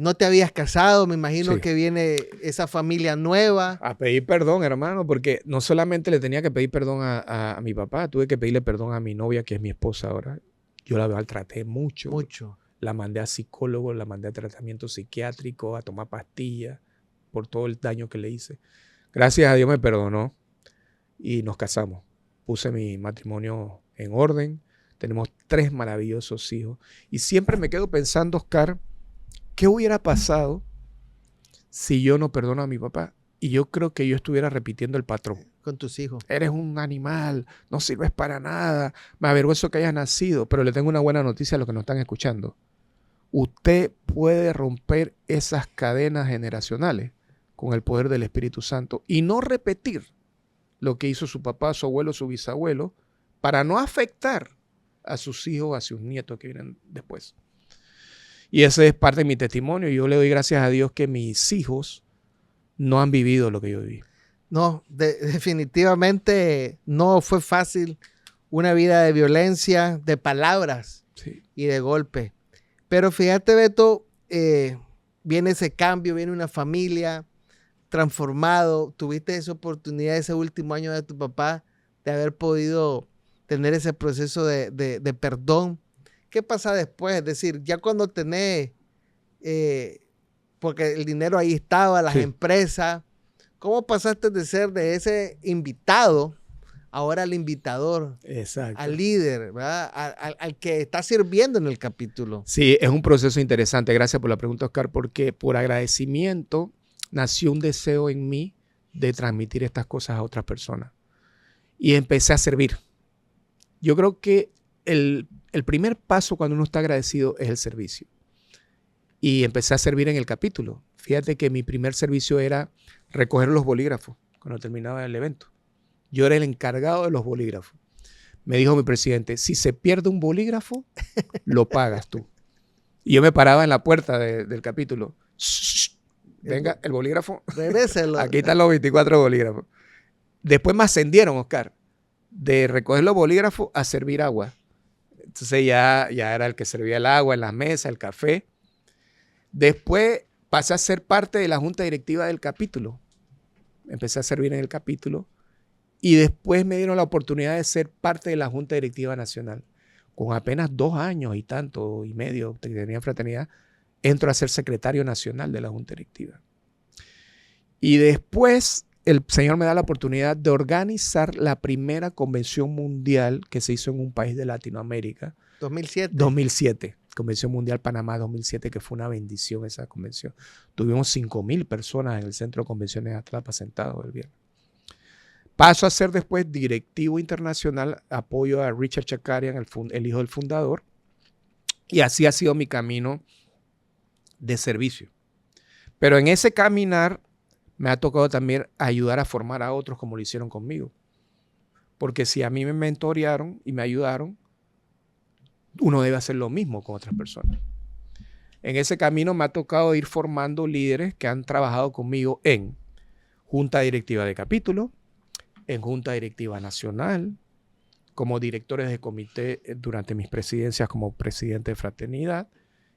no te habías casado, me imagino Sí. que viene esa familia nueva. A pedir perdón, hermano, porque no solamente le tenía que pedir perdón a mi papá, tuve que pedirle perdón a mi novia, que es mi esposa ahora. Yo la maltraté mucho. Mucho. La mandé a psicólogo, la mandé a tratamiento psiquiátrico, a tomar pastillas por todo el daño que le hice. Gracias a Dios me perdonó y nos casamos. Puse mi matrimonio en orden. Tenemos 3 maravillosos hijos. Y siempre me quedo pensando, Oscar, ¿qué hubiera pasado si yo no perdono a mi papá? Y yo creo que yo estuviera repitiendo el patrón. Con tus hijos. Eres un animal, no sirves para nada, me avergüenzo que hayas nacido. Pero le tengo una buena noticia a los que nos están escuchando. Usted puede romper esas cadenas generacionales con el poder del Espíritu Santo y no repetir lo que hizo su papá, su abuelo, su bisabuelo, para no afectar a sus hijos, a sus nietos que vienen después. Y ese es parte de mi testimonio. Yo le doy gracias a Dios que mis hijos no han vivido lo que yo viví. No, definitivamente no fue fácil una vida de violencia, de palabras Sí. y de golpe. Pero fíjate, Beto, viene ese cambio, viene una familia, transformado, tuviste esa oportunidad ese último año de tu papá de haber podido tener ese proceso de perdón. ¿Qué pasa después? Es decir, ya cuando tenés, porque el dinero ahí estaba, las empresas, ¿cómo pasaste de ser de ese invitado ahora al invitador? Exacto. Al líder, ¿verdad? Al que está sirviendo en el capítulo? Sí, es un proceso interesante. Gracias por la pregunta, Oscar, porque por agradecimiento nació un deseo en mí de transmitir estas cosas a otras personas. Y empecé a servir. Yo creo que el primer paso cuando uno está agradecido es el servicio. Y empecé a servir en el capítulo. Fíjate que mi primer servicio era recoger los bolígrafos cuando terminaba el evento. Yo era el encargado de los bolígrafos. Me dijo mi presidente, si se pierde un bolígrafo, lo pagas tú. Y yo me paraba en la puerta del capítulo. Shh, venga, el bolígrafo. Regréselo. Aquí están los 24 bolígrafos. Después me ascendieron, Oscar, de recoger los bolígrafos a servir agua. Entonces ya era el que servía el agua en las mesas, el café. Después pasé a ser parte de la junta directiva del capítulo. Empecé a servir en el capítulo. Y después me dieron la oportunidad de ser parte de la junta directiva nacional. Con apenas 2 años y tanto y medio que tenía fraternidad, entro a ser secretario nacional de la junta directiva. Y después el Señor me da la oportunidad de organizar la primera convención mundial que se hizo en un país de Latinoamérica. 2007. 2007. Convención Mundial Panamá 2007, que fue una bendición esa convención. Tuvimos 5,000 personas en el Centro de Convenciones Atlapa sentados el viernes. Paso a ser después directivo internacional, apoyo a Richard Chakarian, el hijo del fundador, y así ha sido mi camino de servicio. Pero en ese caminar me ha tocado también ayudar a formar a otros como lo hicieron conmigo. Porque si a mí me mentorearon y me ayudaron, uno debe hacer lo mismo con otras personas. En ese camino me ha tocado ir formando líderes que han trabajado conmigo en junta directiva de capítulo, en junta directiva nacional, como directores de comité durante mis presidencias como presidente de fraternidad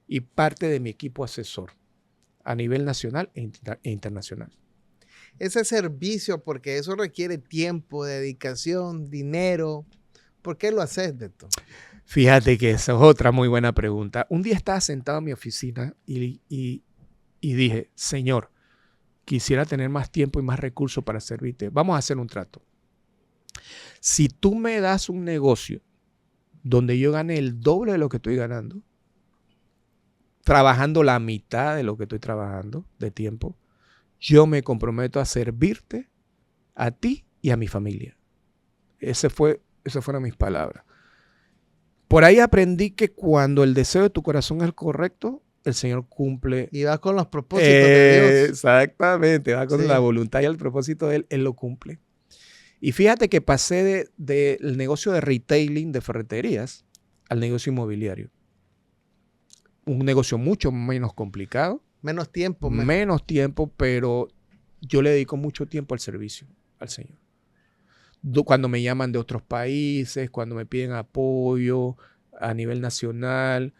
y parte de mi equipo asesor a nivel nacional e internacional. Ese servicio, porque eso requiere tiempo, dedicación, dinero. ¿Por qué lo haces, Beto? Fíjate que esa es otra muy buena pregunta. Un día estaba sentado en mi oficina y dije, Señor, quisiera tener más tiempo y más recursos para servirte. Vamos a hacer un trato. Si tú me das un negocio donde yo gane el doble de lo que estoy ganando, trabajando la mitad de lo que estoy trabajando de tiempo, yo me comprometo a servirte a ti y a mi familia. Esas fueron mis palabras. Por ahí aprendí que cuando el deseo de tu corazón es el correcto, el Señor cumple. Y va con los propósitos de Dios. Exactamente, va con la voluntad y el propósito de Él lo cumple. Y fíjate que pasé del negocio de retailing de ferreterías al negocio inmobiliario. Un negocio mucho menos complicado. Menos tiempo. Menos tiempo, pero yo le dedico mucho tiempo al servicio al Señor. Cuando me llaman de otros países, cuando me piden apoyo a nivel nacional,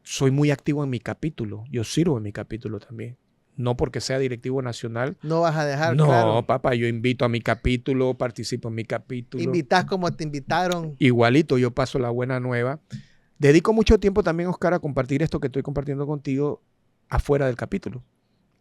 soy muy activo en mi capítulo. Yo sirvo en mi capítulo también. No porque sea directivo nacional. No vas a dejar, no, claro. Papá, yo invito a mi capítulo, participo en mi capítulo. Invitas como te invitaron. Igualito, yo paso la buena nueva. Dedico mucho tiempo también, Oscar, a compartir esto que estoy compartiendo contigo afuera del capítulo.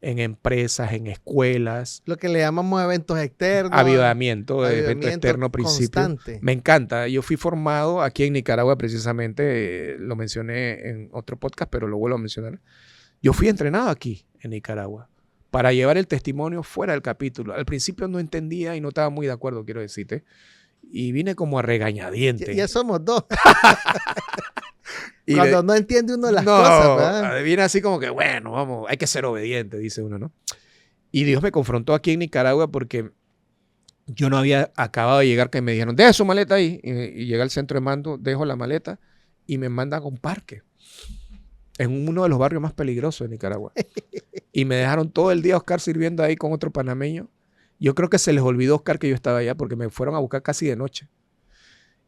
En empresas, en escuelas. Lo que le llamamos eventos externos. Avivamiento evento externo, principio. Constante. Me encanta. Yo fui formado aquí en Nicaragua precisamente, lo mencioné en otro podcast, pero lo vuelvo a mencionar. Yo fui entrenado aquí en Nicaragua para llevar el testimonio fuera del capítulo. Al principio no entendía y no estaba muy de acuerdo, quiero decirte. Y vine como a regañadientes. Ya somos dos. Cuando no entiende uno las cosas, ¿verdad? Viene así como que, bueno, vamos, hay que ser obediente, dice uno, ¿no? Y Dios me confrontó aquí en Nicaragua porque yo no había acabado de llegar, que me dijeron, deja su maleta ahí. Y llegué al centro de mando, dejo la maleta y me mandan a un parque en uno de los barrios más peligrosos de Nicaragua. Y me dejaron todo el día, Oscar, sirviendo ahí con otro panameño. Yo creo que se les olvidó, Oscar, que yo estaba allá porque me fueron a buscar casi de noche.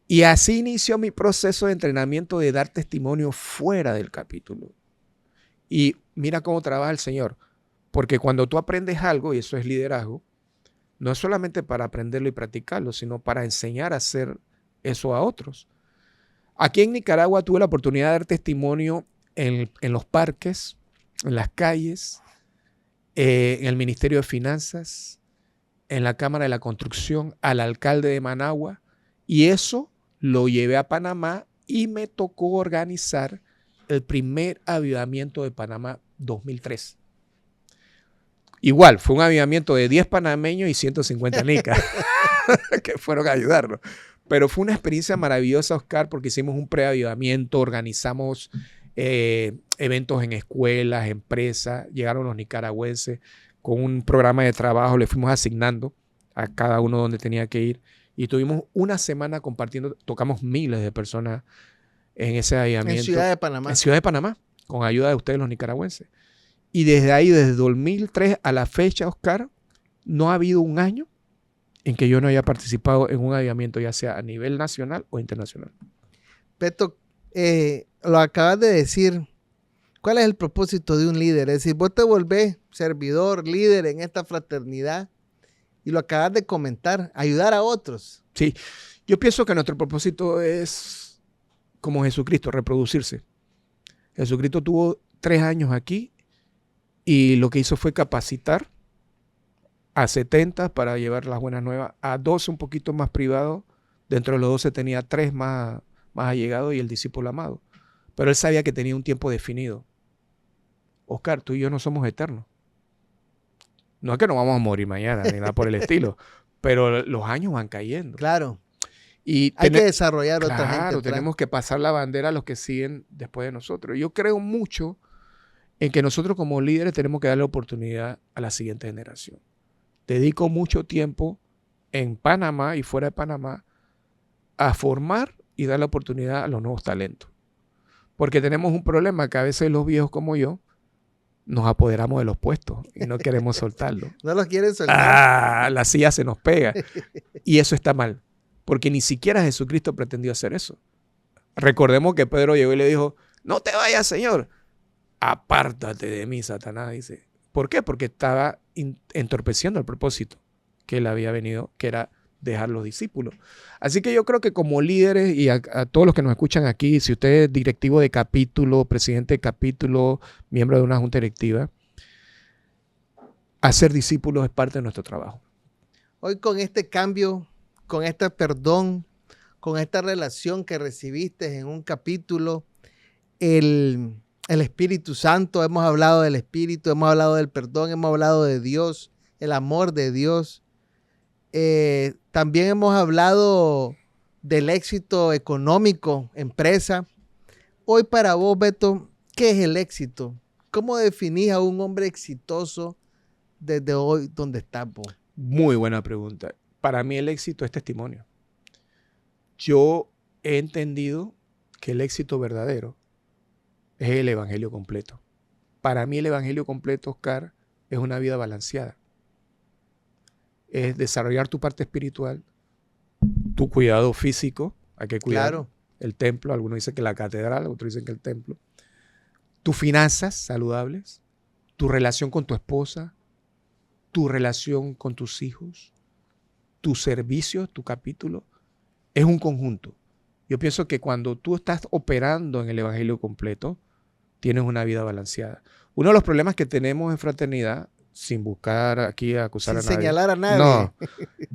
Y así inició mi proceso de entrenamiento de dar testimonio fuera del capítulo. Y mira cómo trabaja el Señor. Porque cuando tú aprendes algo, y eso es liderazgo, no es solamente para aprenderlo y practicarlo, sino para enseñar a hacer eso a otros. Aquí en Nicaragua tuve la oportunidad de dar testimonio en los parques, en las calles, en el Ministerio de Finanzas, en la Cámara de la Construcción, al alcalde de Managua, y eso lo llevé a Panamá y me tocó organizar el primer avivamiento de Panamá 2003. Igual, fue un avivamiento de 10 panameños y 150 nicas que fueron a ayudarnos. Pero fue una experiencia maravillosa, Oscar, porque hicimos un preavivamiento, organizamos eventos en escuelas, empresas, llegaron los nicaragüenses con un programa de trabajo, le fuimos asignando a cada uno donde tenía que ir y tuvimos una semana compartiendo, tocamos miles de personas en ese avivamiento. En Ciudad de Panamá. En Ciudad de Panamá, con ayuda de ustedes los nicaragüenses. Y desde ahí, desde 2003 a la fecha, Oscar, no ha habido un año en que yo no haya participado en un avivamiento, ya sea a nivel nacional o internacional. Beto, lo acabas de decir. ¿Cuál es el propósito de un líder? Es decir, vos te volvés servidor, líder en esta fraternidad y lo acabas de comentar, ayudar a otros. Sí, yo pienso que nuestro propósito es, como Jesucristo, reproducirse. Jesucristo tuvo 3 años aquí y lo que hizo fue capacitar a 70 para llevar las buenas nuevas, a 12 un poquito más privados. Dentro de los 12 tenía 3 más allegados y el discípulo amado. Pero él sabía que tenía un tiempo definido. Oscar, tú y yo no somos eternos. No es que nos vamos a morir mañana, ni nada por el estilo, pero los años van cayendo. Claro. Y hay que desarrollar otra gente. Claro, tenemos que pasar la bandera a los que siguen después de nosotros. Yo creo mucho en que nosotros como líderes tenemos que darle oportunidad a la siguiente generación. Dedico mucho tiempo en Panamá y fuera de Panamá a formar y dar la oportunidad a los nuevos talentos. Porque tenemos un problema que a veces los viejos como yo nos apoderamos de los puestos y no queremos soltarlo. No los quieren soltar. La silla se nos pega. Y eso está mal, porque ni siquiera Jesucristo pretendió hacer eso. Recordemos que Pedro llegó y le dijo, no te vayas, Señor. Apártate de mí, Satanás, dice. ¿Por qué? Porque estaba entorpeciendo el propósito que él había venido, que era dejar los discípulos. Así que yo creo que como líderes y a todos los que nos escuchan aquí, si usted es directivo de capítulo, presidente de capítulo, miembro de una junta directiva, hacer discípulos es parte de nuestro trabajo. Hoy con este cambio, con este perdón, con esta relación que recibiste en un capítulo, el Espíritu Santo, hemos hablado del Espíritu, hemos hablado del perdón, hemos hablado de Dios, el amor de Dios. También hemos hablado del éxito económico, empresa. Hoy para vos, Beto, ¿qué es el éxito? ¿Cómo definís a un hombre exitoso desde hoy donde estás vos? Muy buena pregunta. Para mí el éxito es testimonio. Yo he entendido que el éxito verdadero es el evangelio completo. Para mí el evangelio completo, Oscar, es una vida balanceada. Es desarrollar tu parte espiritual, tu cuidado físico, hay que cuidar el templo, algunos dicen que la catedral, otros dicen que el templo, tus finanzas saludables, tu relación con tu esposa, tu relación con tus hijos, tu servicio, tu capítulo, es un conjunto. Yo pienso que cuando tú estás operando en el evangelio completo, tienes una vida balanceada. Uno de los problemas que tenemos en fraternidad, sin buscar aquí a acusar a nadie. Sin señalar a nadie. No,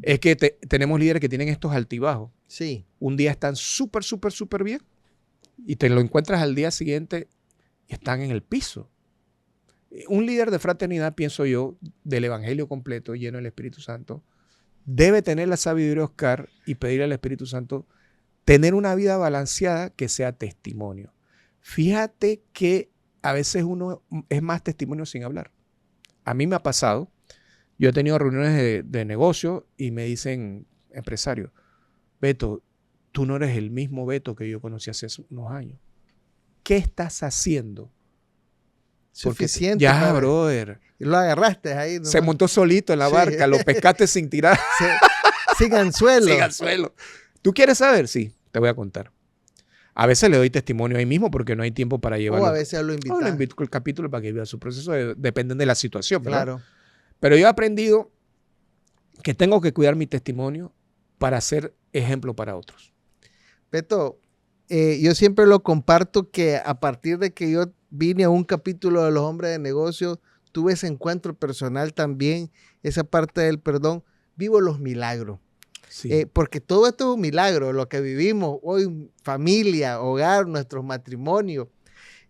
es que tenemos líderes que tienen estos altibajos. Sí. Un día están súper bien y te lo encuentras al día siguiente y están en el piso. Un líder de fraternidad, pienso yo, del evangelio completo, lleno del Espíritu Santo, debe tener la sabiduría, Oscar, y pedirle al Espíritu Santo tener una vida balanceada que sea testimonio. Fíjate que a veces uno es más testimonio sin hablar. A mí me ha pasado, yo he tenido reuniones de negocio y me dicen, empresario, Beto, tú no eres el mismo Beto que yo conocí hace unos años. ¿Qué estás haciendo? Suficiente. Ya, brother. Y lo agarraste ahí. ¿No? Se montó solito en la barca, lo pescaste sin tirar. Sin anzuelo. Sin anzuelo. ¿Tú quieres saber? Sí, te voy a contar. A veces le doy testimonio ahí mismo porque no hay tiempo para llevarlo. O a veces lo O invitas. lo invito al capítulo para que vea su proceso. Depende de la situación, ¿verdad? Claro. Pero yo he aprendido que tengo que cuidar mi testimonio para ser ejemplo para otros. Beto, yo siempre lo comparto que a partir de que yo vine a un capítulo de los hombres de negocios, tuve ese encuentro personal también, esa parte del perdón, vivo los milagros. Sí. Porque todo esto es un milagro, lo que vivimos hoy, familia, hogar, nuestros matrimonios.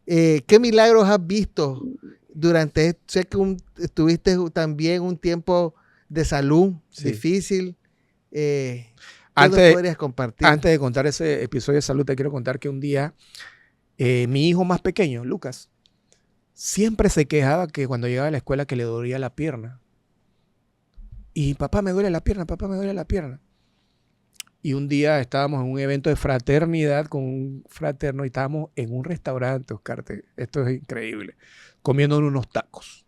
¿Qué milagros has visto durante esto? Sé que tuviste también un tiempo de salud difícil. ¿Qué nos podrías compartir? Antes de contar ese episodio de salud, te quiero contar que un día mi hijo más pequeño, Lucas, siempre se quejaba que cuando llegaba a la escuela que le dolía la pierna. Y papá, me duele la pierna, papá, me duele la pierna. Y un día estábamos en un evento de fraternidad con un fraterno y estábamos en un restaurante, Oscar, esto es increíble, comiendo unos tacos.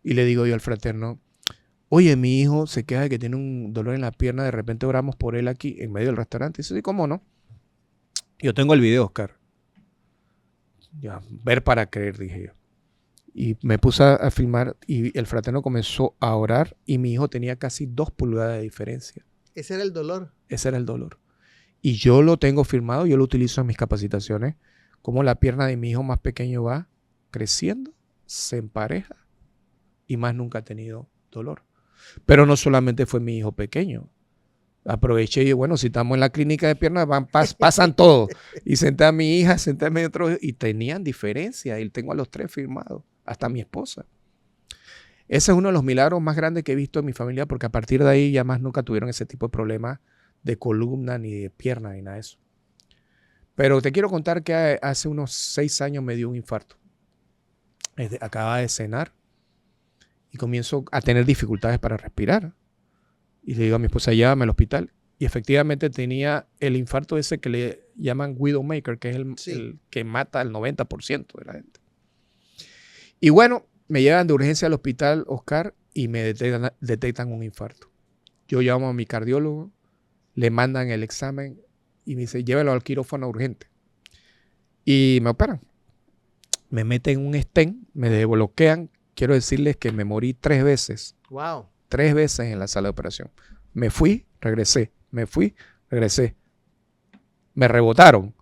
Y le digo yo al fraterno, oye, mi hijo se queja de que tiene un dolor en la pierna, de repente oramos por él aquí en medio del restaurante. Y dice, sí, ¿cómo no? Yo tengo el video, Oscar. Ya, ver para creer, dije yo. Y me puse a filmar y el fraterno comenzó a orar y mi hijo tenía casi 2 pulgadas de diferencia. ¿Ese era el dolor? Ese era el dolor. Y yo lo tengo filmado, yo lo utilizo en mis capacitaciones, como la pierna de mi hijo más pequeño va creciendo, se empareja y más nunca ha tenido dolor. Pero no solamente fue mi hijo pequeño. Aproveché y bueno, si estamos en la clínica de piernas, pasan todos. Y senté a mi hija, senté a mi otro y tenían diferencia. Y tengo a los 3 firmados, hasta mi esposa. Ese es uno de los milagros más grandes que he visto en mi familia, porque a partir de ahí ya más nunca tuvieron ese tipo de problemas de columna, ni de pierna, ni nada de eso. Pero te quiero contar que hace unos 6 años me dio un infarto. Acababa de cenar y comienzo a tener dificultades para respirar. Y le digo a mi esposa, llévame al hospital. Y efectivamente tenía el infarto ese que le llaman Widowmaker, que es el que mata al 90% de la gente. Y bueno, me llevan de urgencia al hospital, Oscar, y me detectan un infarto. Yo llamo a mi cardiólogo, le mandan el examen y me dice, llévalo al quirófano urgente. Y me operan. Me meten un stent, me desbloquean. Quiero decirles que me morí 3 veces. Wow. 3 veces en la sala de operación. Me fui, regresé. Me fui, regresé. Me rebotaron.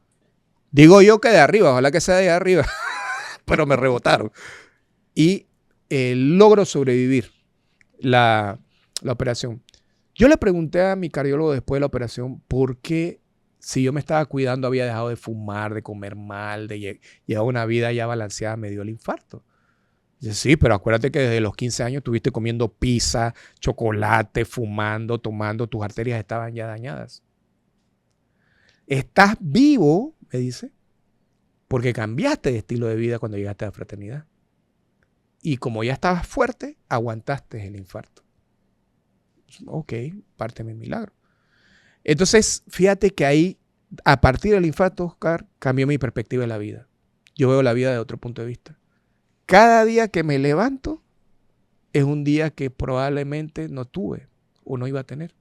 Digo yo que de arriba, ojalá que sea de arriba, pero me rebotaron. Y logro sobrevivir la operación. Yo le pregunté a mi cardiólogo después de la operación por qué, si yo me estaba cuidando, había dejado de fumar, de comer mal, de llevar una vida ya balanceada, me dio el infarto. Dice, sí, pero acuérdate que desde los 15 años estuviste comiendo pizza, chocolate, fumando, tomando, tus arterias estaban ya dañadas. Estás vivo, me dice, porque cambiaste de estilo de vida cuando llegaste a la fraternidad. Y como ya estabas fuerte, aguantaste el infarto. Ok, parte de mi milagro. Entonces, fíjate que ahí, a partir del infarto, Oscar, cambió mi perspectiva de la vida. Yo veo la vida de otro punto de vista. Cada día que me levanto es un día que probablemente no tuve o no iba a tener.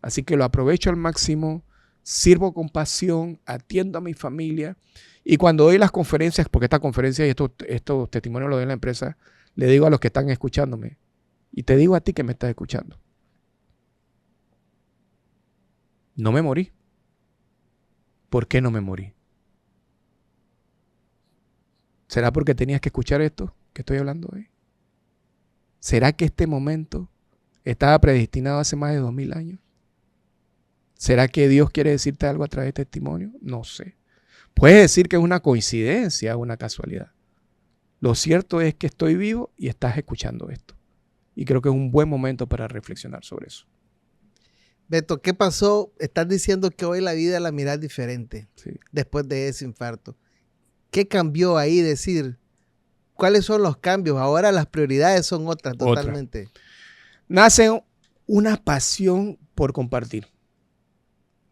Así que lo aprovecho al máximo, sirvo con pasión, atiendo a mi familia y cuando doy las conferencias, porque esta conferencia y estos testimonios lo doy en la empresa, le digo a los que están escuchándome y te digo a ti que me estás escuchando. No me morí. ¿Por qué no me morí? ¿Será porque tenías que escuchar esto que estoy hablando hoy? ¿Será que este momento estaba predestinado hace más de 2000 años? ¿Será que Dios quiere decirte algo a través de este testimonio? No sé. Puedes decir que es una coincidencia, una casualidad. Lo cierto es que estoy vivo y estás escuchando esto. Y creo que es un buen momento para reflexionar sobre eso. Beto, ¿qué pasó? Estás diciendo que hoy la vida la miras diferente, Sí. Después de ese infarto. ¿Qué cambió ahí? Decir, ¿cuáles son los cambios? Ahora las prioridades son otras totalmente. Nace una pasión por compartir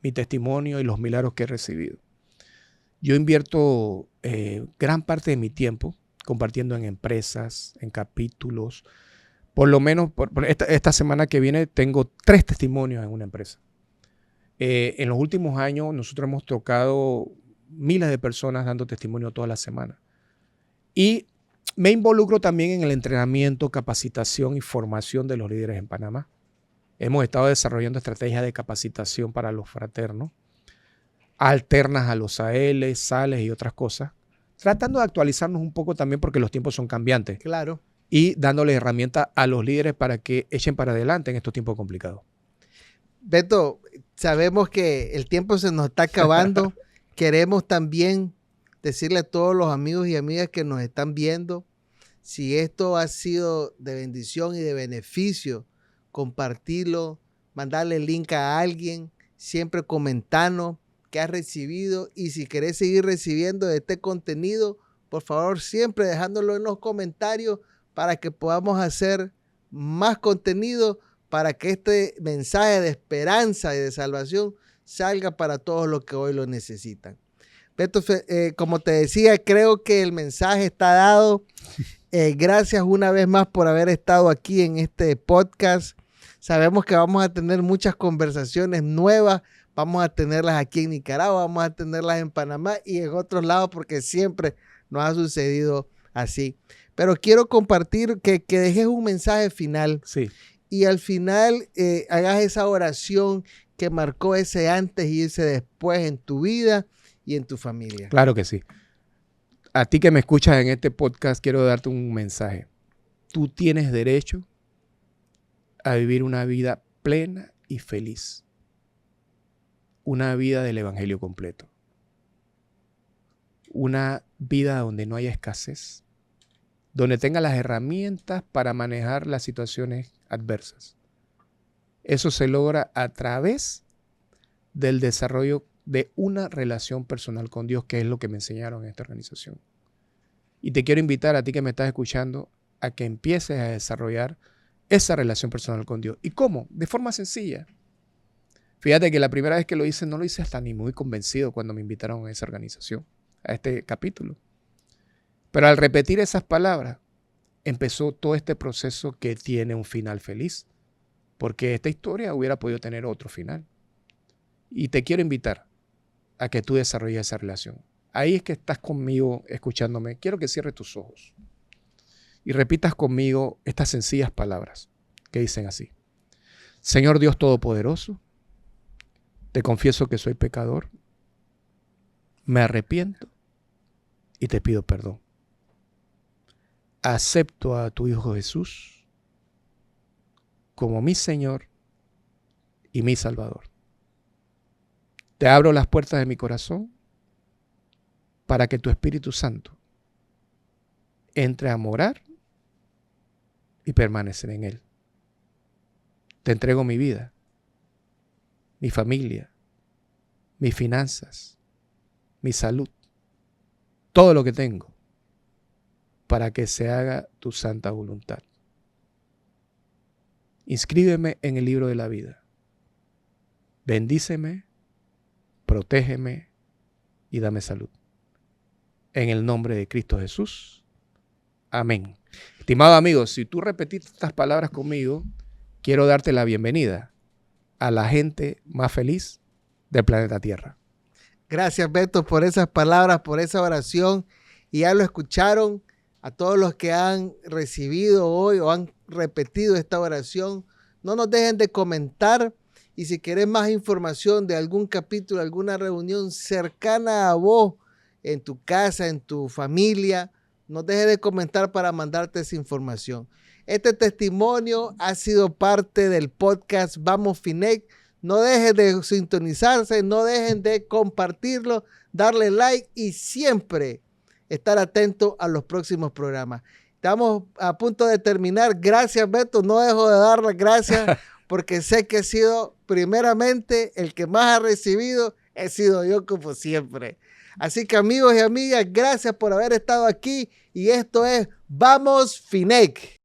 mi testimonio y los milagros que he recibido. Yo invierto gran parte de mi tiempo compartiendo en empresas, en capítulos. Por lo menos esta semana que viene tengo 3 testimonios en una empresa. En los últimos años nosotros hemos tocado miles de personas dando testimonio toda la semana. Y me involucro también en el entrenamiento, capacitación y formación de los líderes en Panamá. Hemos estado desarrollando estrategias de capacitación para los fraternos, alternas a los AL, SALES y otras cosas, tratando de actualizarnos un poco también porque los tiempos son cambiantes. Claro. Y dándole herramientas a los líderes para que echen para adelante en estos tiempos complicados. Beto, sabemos que el tiempo se nos está acabando. Queremos también decirle a todos los amigos y amigas que nos están viendo, si esto ha sido de bendición y de beneficio, compartirlo, mandarle el link a alguien, siempre comentarnos qué has recibido, y si querés seguir recibiendo este contenido, por favor siempre dejándolo en los comentarios para que podamos hacer más contenido, para que este mensaje de esperanza y de salvación salga para todos los que hoy lo necesitan. Beto, como te decía, creo que el mensaje está dado. Gracias una vez más por haber estado aquí en este podcast. Sabemos que vamos a tener muchas conversaciones nuevas. Vamos a tenerlas aquí en Nicaragua, vamos a tenerlas en Panamá y en otros lados, porque siempre nos ha sucedido así. Pero quiero compartir que dejes un mensaje final. Sí. Y al final hagas esa oración que marcó ese antes y ese después en tu vida y en tu familia. Claro que sí. A ti que me escuchas en este podcast, quiero darte un mensaje. Tú tienes derecho a vivir una vida plena y feliz. Una vida del evangelio completo. Una vida donde no haya escasez. Donde tenga las herramientas para manejar las situaciones adversas. Eso se logra a través del desarrollo de una relación personal con Dios, que es lo que me enseñaron en esta organización. Y te quiero invitar a ti que me estás escuchando a que empieces a desarrollar esa relación personal con Dios. ¿Y cómo? De forma sencilla. Fíjate que la primera vez que lo hice, no lo hice hasta ni muy convencido cuando me invitaron a esa organización, a este capítulo. Pero al repetir esas palabras, empezó todo este proceso que tiene un final feliz, porque esta historia hubiera podido tener otro final. Y te quiero invitar a que tú desarrolles esa relación. Ahí es que estás conmigo escuchándome. Quiero que cierres tus ojos y repitas conmigo estas sencillas palabras que dicen así. Señor Dios Todopoderoso, te confieso que soy pecador, me arrepiento y te pido perdón. Acepto a tu Hijo Jesús como mi Señor y mi Salvador. Te abro las puertas de mi corazón para que tu Espíritu Santo entre a morar y permanecer en él. Te entrego mi vida, mi familia, mis finanzas, mi salud, todo lo que tengo, para que se haga tu santa voluntad. Inscríbeme en el libro de la vida. Bendíceme, protégeme y dame salud. En el nombre de Cristo Jesús. Amén. Estimado amigo, si tú repetiste estas palabras conmigo, quiero darte la bienvenida a la gente más feliz del planeta Tierra. Gracias, Beto, por esas palabras, por esa oración. Y ya lo escucharon. A todos los que han recibido hoy o han repetido esta oración, no nos dejen de comentar. Y si querés más información de algún capítulo, alguna reunión cercana a vos, en tu casa, en tu familia, no dejes de comentar para mandarte esa información. Este testimonio ha sido parte del podcast Vamos Finec. No dejen de sintonizarse, no dejen de compartirlo, darle like y siempre estar atento a los próximos programas. Estamos a punto de terminar. Gracias, Beto. No dejo de dar las gracias porque sé que he sido primeramente el que más ha recibido. He sido yo, como siempre. Así que, amigos y amigas, gracias por haber estado aquí. Y esto es Vamos Finec.